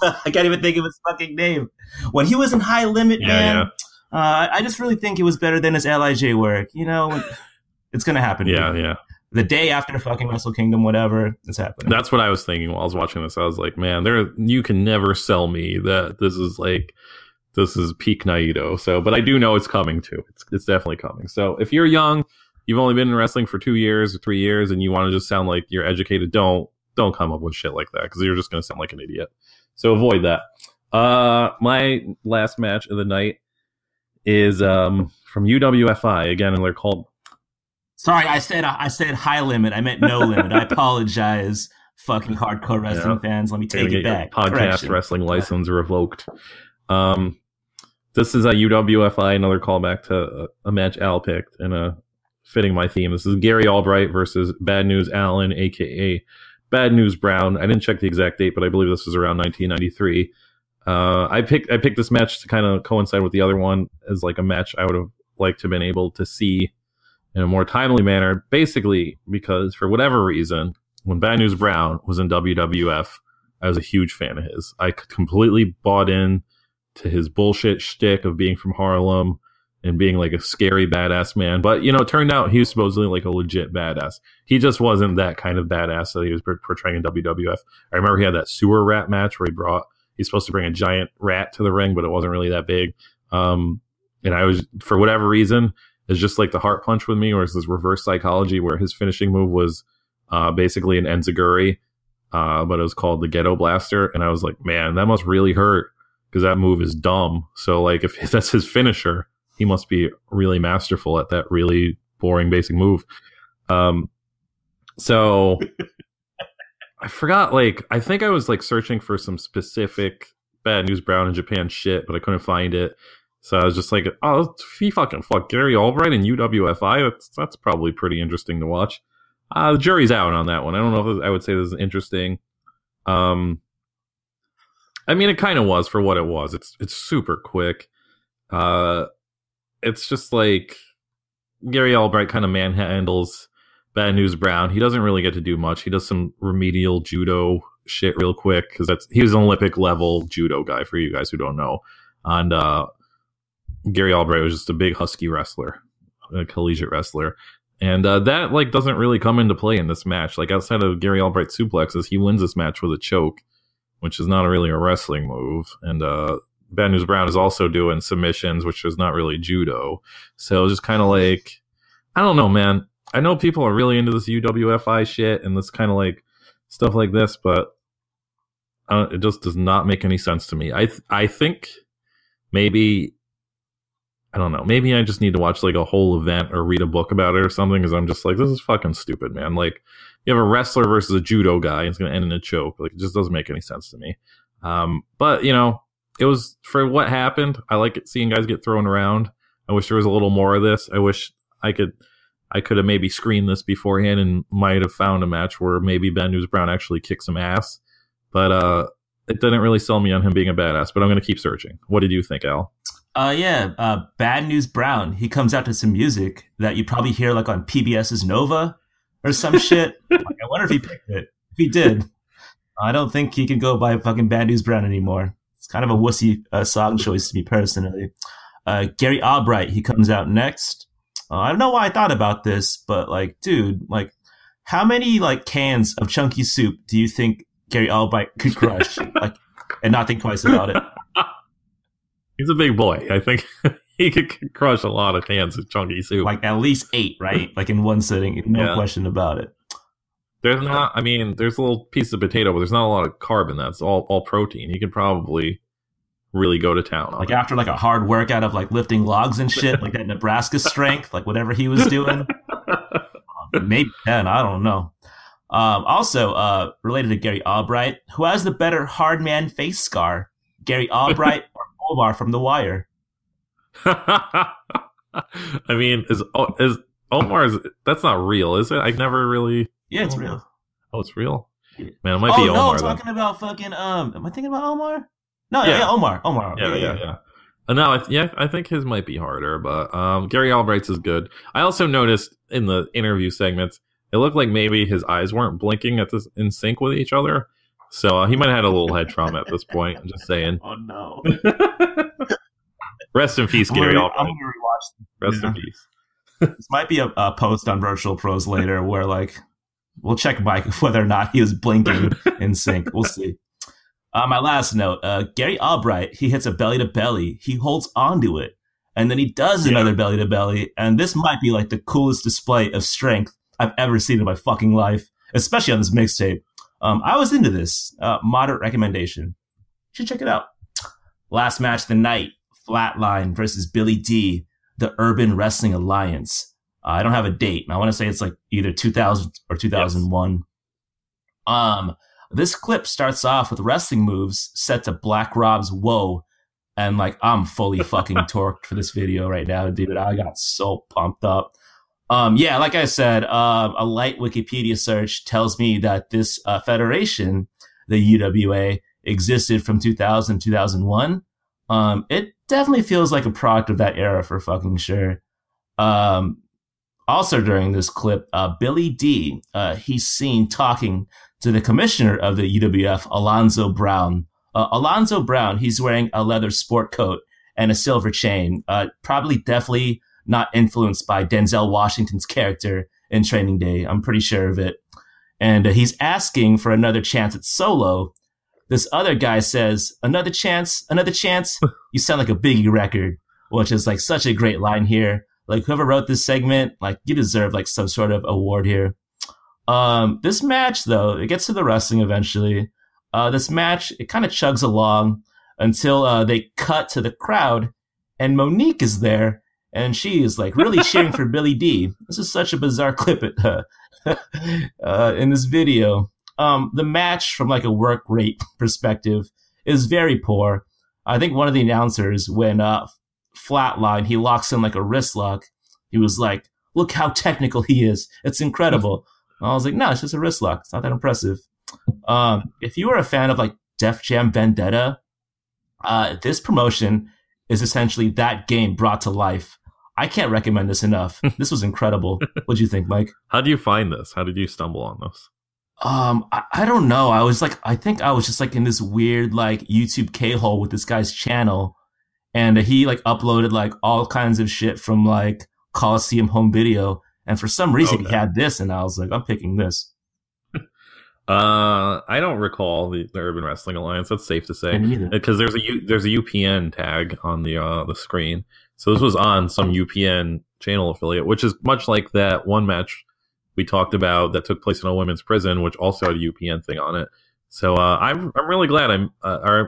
I can't even think of his fucking name. When he was in High Limit, man. I just really think it was better than his LIJ work. You know, it's gonna happen. Yeah, dude. yeah. The day after fucking Wrestle Kingdom, whatever, it's happening. That's what I was thinking while I was watching this. I was like, man, you can never sell me that this is peak Naito. So, but I do know it's coming too. It's definitely coming. So if you're young, you've only been in wrestling for 2 years or 3 years, and you want to just sound like you're educated, don't come up with shit like that, because you're just going to sound like an idiot. So avoid that. My last match of the night is from UWFI again, and they're called. Sorry, I said High Limit. I meant No Limit. I apologize, fucking hardcore wrestling fans. Let me take it back. Podcast Correction. wrestling license revoked. This is a UWFI, another callback to a match Al picked, and fitting my theme. This is Gary Albright versus Bad News Allen, aka Bad News Brown. I didn't check the exact date, but I believe this was around 1993. I picked this match to kind of coincide with the other one as like a match I would have liked to have been able to see in a more timely manner, basically because for whatever reason, when Bad News Brown was in WWF, I was a huge fan of his. I completely bought in to his bullshit shtick of being from Harlem and being like a scary badass man. But, you know, it turned out he was supposedly like a legit badass. He just wasn't that kind of badass that he was portraying in WWF. I remember he had that sewer rat match where he's supposed to bring a giant rat to the ring, but it wasn't really that big. And I was, for whatever reason, it's just like the heart punch with me, or it's this reverse psychology where his finishing move was basically an enziguri, but it was called the Ghetto Blaster. And I was like, man, that must really hurt, because that move is dumb. So like if that's his finisher, he must be really masterful at that really boring basic move. So I forgot, like, I think I was like searching for some specific Bad News Brown in Japan shit, but I couldn't find it. So I was just like, oh, he fucking fuck Gary Albright in UWFI. That's probably pretty interesting to watch. The jury's out on that one. I don't know if I would say this is interesting. I mean, it kind of was for what it was. It's super quick. It's just like Gary Albright kind of manhandles Bad News Brown. He doesn't really get to do much. He does some remedial judo shit real quick, because he was an Olympic level judo guy, for you guys who don't know. And Gary Albright was just a big husky wrestler, a collegiate wrestler. And that like doesn't really come into play in this match. Like outside of Gary Albright suplexes, he wins this match with a choke, which is not really a wrestling move. And Bad News Brown is also doing submissions, which is not really judo. So just kind of like, I don't know, man. I know people are really into this UWFI shit and this kind of like stuff like this, but it just does not make any sense to me. I think maybe, I don't know, maybe I just need to watch like a whole event or read a book about it or something, because I'm just like, this is fucking stupid, man. Like, you have a wrestler versus a judo guy, and it's going to end in a choke. Like, it just doesn't make any sense to me. But, you know, it was, for what happened, I like seeing guys get thrown around. I wish there was a little more of this. I wish I could have maybe screened this beforehand and might have found a match where maybe Bad News Brown actually kicked some ass. But it didn't really sell me on him being a badass. But I'm going to keep searching. What did you think, Al? Bad News Brown. He comes out to some music that you probably hear like on PBS's Nova or some shit. Like, I wonder if he picked it. If he did, I don't think he can go by fucking Bad News Brown anymore. It's kind of a wussy song choice to me personally. Gary Albright, he comes out next. I don't know why I thought about this, but like, dude, like, how many like cans of chunky soup do you think Gary Albright could crush, like, and not think twice about it? He's a big boy. I think he could crush a lot of cans of chunky soup. Like at least 8, right? Like in one sitting, no question about it. There's not, I mean, there's a little piece of potato, but there's not a lot of carb in that. It's all protein. He could probably really go to town on like it. After like a hard workout of like lifting logs and shit, like that Nebraska strength, like whatever he was doing. Maybe 10, I don't know. Also, related to Gary Albright, who has the better hard man face scar? Gary Albright or Omar from The Wire? I mean, is Omar's, that's not real, is it? I never really. Yeah, it's real. Oh, it's real. Man, it might be no, Omar. I'm talking about fucking. Am I thinking about Omar? No, Yeah. yeah, Omar. Yeah. No, I think his might be harder, but Gary Albright's is good. I also noticed in the interview segments, it looked like maybe his eyes weren't blinking in sync with each other. So he might have had a little head trauma at this point. I'm just saying. Oh no. Rest in peace, Gary Albright. I'm gonna rewatch. Rest in peace. This might be a post on Virtual Pros later where like we'll check Mike whether or not he was blinking in sync. We'll see. My last note, Gary Albright, he hits a belly to belly. He holds onto it. And then he does another belly to belly. And this might be like the coolest display of strength I've ever seen in my fucking life, especially on this mixtape. I was into this. Moderate recommendation. You should check it out. Last match of the night, Flatline versus Billy D, the Urban Wrestling Alliance. I don't have a date. I want to say it's like either 2000 or 2001. Yes. This clip starts off with wrestling moves set to Black Rob's Whoa. And like, I'm fully fucking torqued for this video right now, dude. I got so pumped up. Yeah, like I said, a light Wikipedia search tells me that this federation, the UWA, existed from 2000 to 2001. It definitely feels like a product of that era for fucking sure. Also during this clip, Billy D, he's seen talking to the commissioner of the UWF, Alonzo Brown. Alonzo Brown, he's wearing a leather sport coat and a silver chain, definitely not influenced by Denzel Washington's character in Training Day. I'm pretty sure of it. And he's asking for another chance at Solo. This other guy says, another chance? You sound like a Biggie record, which is like such a great line here. Like whoever wrote this segment, like you deserve like some sort of award here. This match though, it gets to the wrestling eventually. This match, it kind of chugs along until they cut to the crowd and Monique is there and she is like really cheering for Billy D. This is such a bizarre clip in this video. The match from like a work rate perspective is very poor. I think one of the announcers, when Flatline, he locks in like a wrist lock. He was like, look how technical he is. It's incredible. I was like, no, it's just a wrist lock. It's not that impressive. If you are a fan of like Def Jam Vendetta, this promotion is essentially that game brought to life. I can't recommend this enough. This was incredible. What'd you think, Mike? How do you find this? How did you stumble on this? I don't know. I think I was just like in this weird like YouTube K-hole with this guy's channel, and he like uploaded like all kinds of shit from like Coliseum home video, and for some reason he had this, and I was like, I'm picking this. I don't recall the Urban Wrestling Alliance. That's safe to say, because there's a UPN tag on the screen. So this was on some UPN channel affiliate, which is much like that one match we talked about that took place in a women's prison, which also had a UPN thing on it. So I'm really glad I'm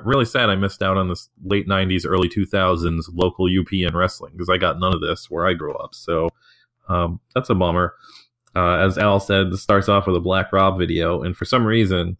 really sad I missed out on this late 90s, early 2000s local UPN wrestling, because I got none of this where I grew up. So that's a bummer. As Al said, this starts off with a Black Rob video, and for some reason,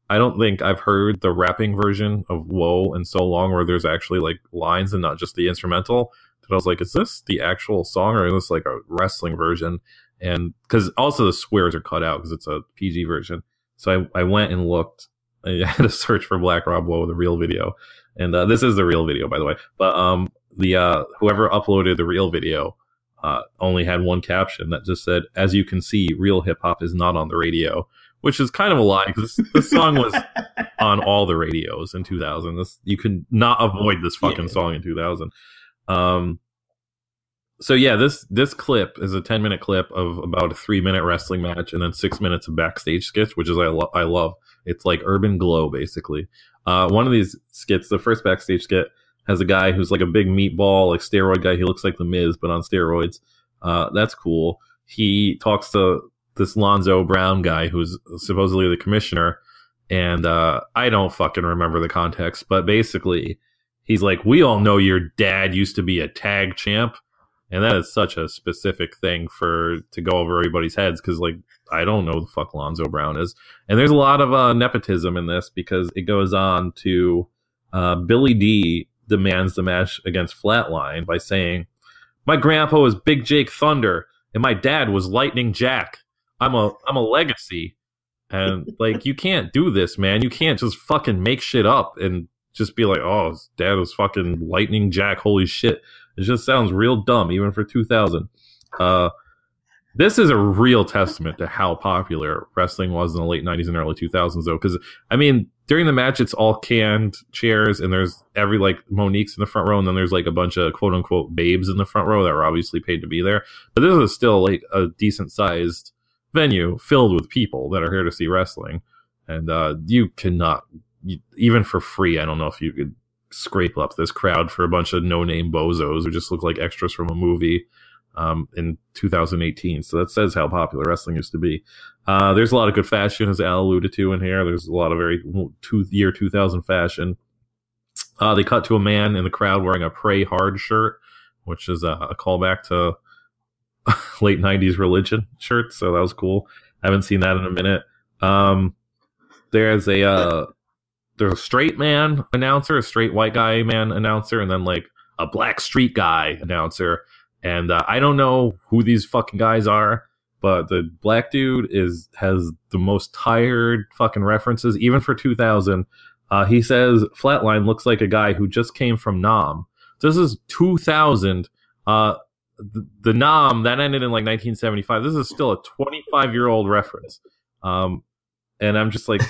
I don't think I've heard the rapping version of Whoa in so long, where there's actually like lines and not just the instrumental. That I was like, is this the actual song, or is this like a wrestling version? And because also the swears are cut out because it's a PG version. So I went and looked. I had to search for Black Rob Whoa, the real video, and this is the real video, by the way. But the whoever uploaded the real video only had one caption that just said, "As you can see, real hip hop is not on the radio," which is kind of a lie because this song was on all the radios in 2000. You could not avoid this fucking song in 2000. So yeah, this clip is a 10-minute clip of about a 3-minute wrestling match and then 6 minutes of backstage skits, which is I love. It's like Urban Glow, basically. One of these skits, the first backstage skit, has a guy who's like a big meatball, like steroid guy. He looks like the Miz, but on steroids. That's cool. He talks to this Lonzo Brown guy who's supposedly the commissioner, and I don't fucking remember the context, but basically he's like, we all know your dad used to be a tag champ. And that is such a specific thing to go over everybody's heads, because like I don't know who the fuck Lonzo Brown is. And there's a lot of nepotism in this, because it goes on to Billy D demands the match against Flatline by saying, "My grandpa was Big Jake Thunder, and my dad was Lightning Jack. I'm a legacy. And like, you can't do this, man. You can't just fucking make shit up and just be like, oh, his dad was fucking Lightning Jack. Holy shit. It just sounds real dumb, even for 2000. This is a real testament to how popular wrestling was in the late 90s and early 2000s, though. Because, I mean, during the match, it's all canned chairs, and there's every, like, Monique's in the front row, and then there's, like, a bunch of quote-unquote babes in the front row that were obviously paid to be there. But this is still, like, a decent-sized venue filled with people that are here to see wrestling. And you cannot, even for free, I don't know if you could scrape up this crowd for a bunch of no-name bozos who just look like extras from a movie. In 2018. So that says how popular wrestling used to be. There's a lot of good fashion, as Al alluded to in here. There's a lot of very year 2000 fashion. They cut to a man in the crowd wearing a Pray Hard shirt, which is a callback to late 90s religion shirt. So that was cool. I haven't seen that in a minute. There's a straight man announcer, a straight white guy man announcer, and then like a black street guy announcer. And I don't know who these fucking guys are, but the black dude has the most tired fucking references, even for 2000. He says Flatline looks like a guy who just came from Nam. This is 2000. The Nam, that ended in like 1975. This is still a 25-year-old reference. And I'm just like,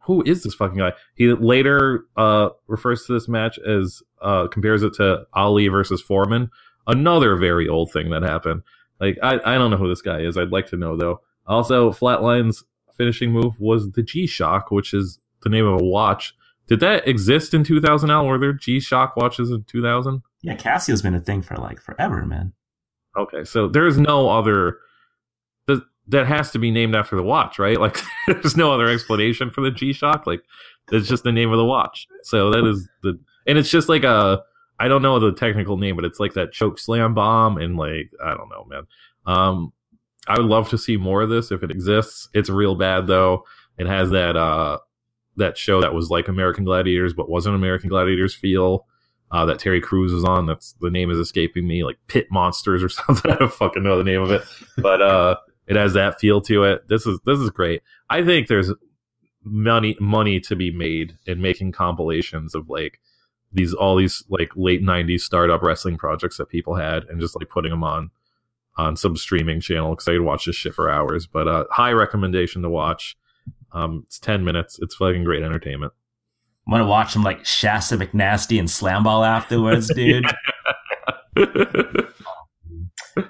who is this fucking guy? He later refers to this match as, compares it to Ali versus Foreman. Another very old thing that happened. Like, I don't know who this guy is. I'd like to know, though. Also, Flatline's finishing move was the G-Shock, which is the name of a watch. Did that exist in 2000, Al? Were there G-Shock watches in 2000? Yeah, Casio's been a thing for, like, forever, man. Okay, so there's no other... That has to be named after the watch, right? Like, there's no other explanation for the G-Shock. Like, it's just the name of the watch. So that is the... And it's just like a... I don't know the technical name, but it's like that choke slam bomb, and like, I don't know, man. I would love to see more of this if it exists. It's real bad though. It has that show that was like American Gladiators but wasn't American Gladiators feel that Terry Crews was on. That's the name is escaping me, like Pit Monsters or something. I don't fucking know the name of it, but it has that feel to it. This is great. I think there's money to be made in making compilations of like all these like late 90s startup wrestling projects that people had, and just like putting them on some streaming channel, because I could watch this shit for hours. But high recommendation to watch. It's 10 minutes. It's fucking great entertainment. I'm gonna watch some like Shasta McNasty and Slamball afterwards, dude.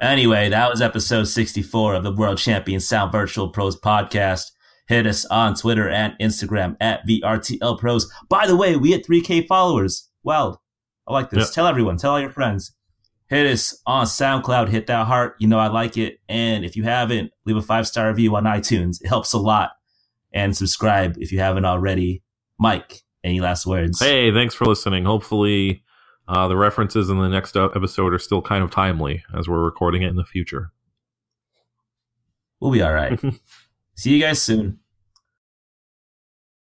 Anyway, that was episode 64 of the World Champion Sound Virtual Pros podcast. Hit us on Twitter and Instagram at VRTL Pros. By the way, we hit 3K followers. Well, I like this. Yep. Tell everyone. Tell all your friends. Hit us on SoundCloud. Hit that heart. You know I like it. And if you haven't, leave a 5-star review on iTunes. It helps a lot. And subscribe if you haven't already. Mike, any last words? Hey, thanks for listening. Hopefully the references in the next episode are still kind of timely as we're recording it in the future. We'll be all right. See you guys soon.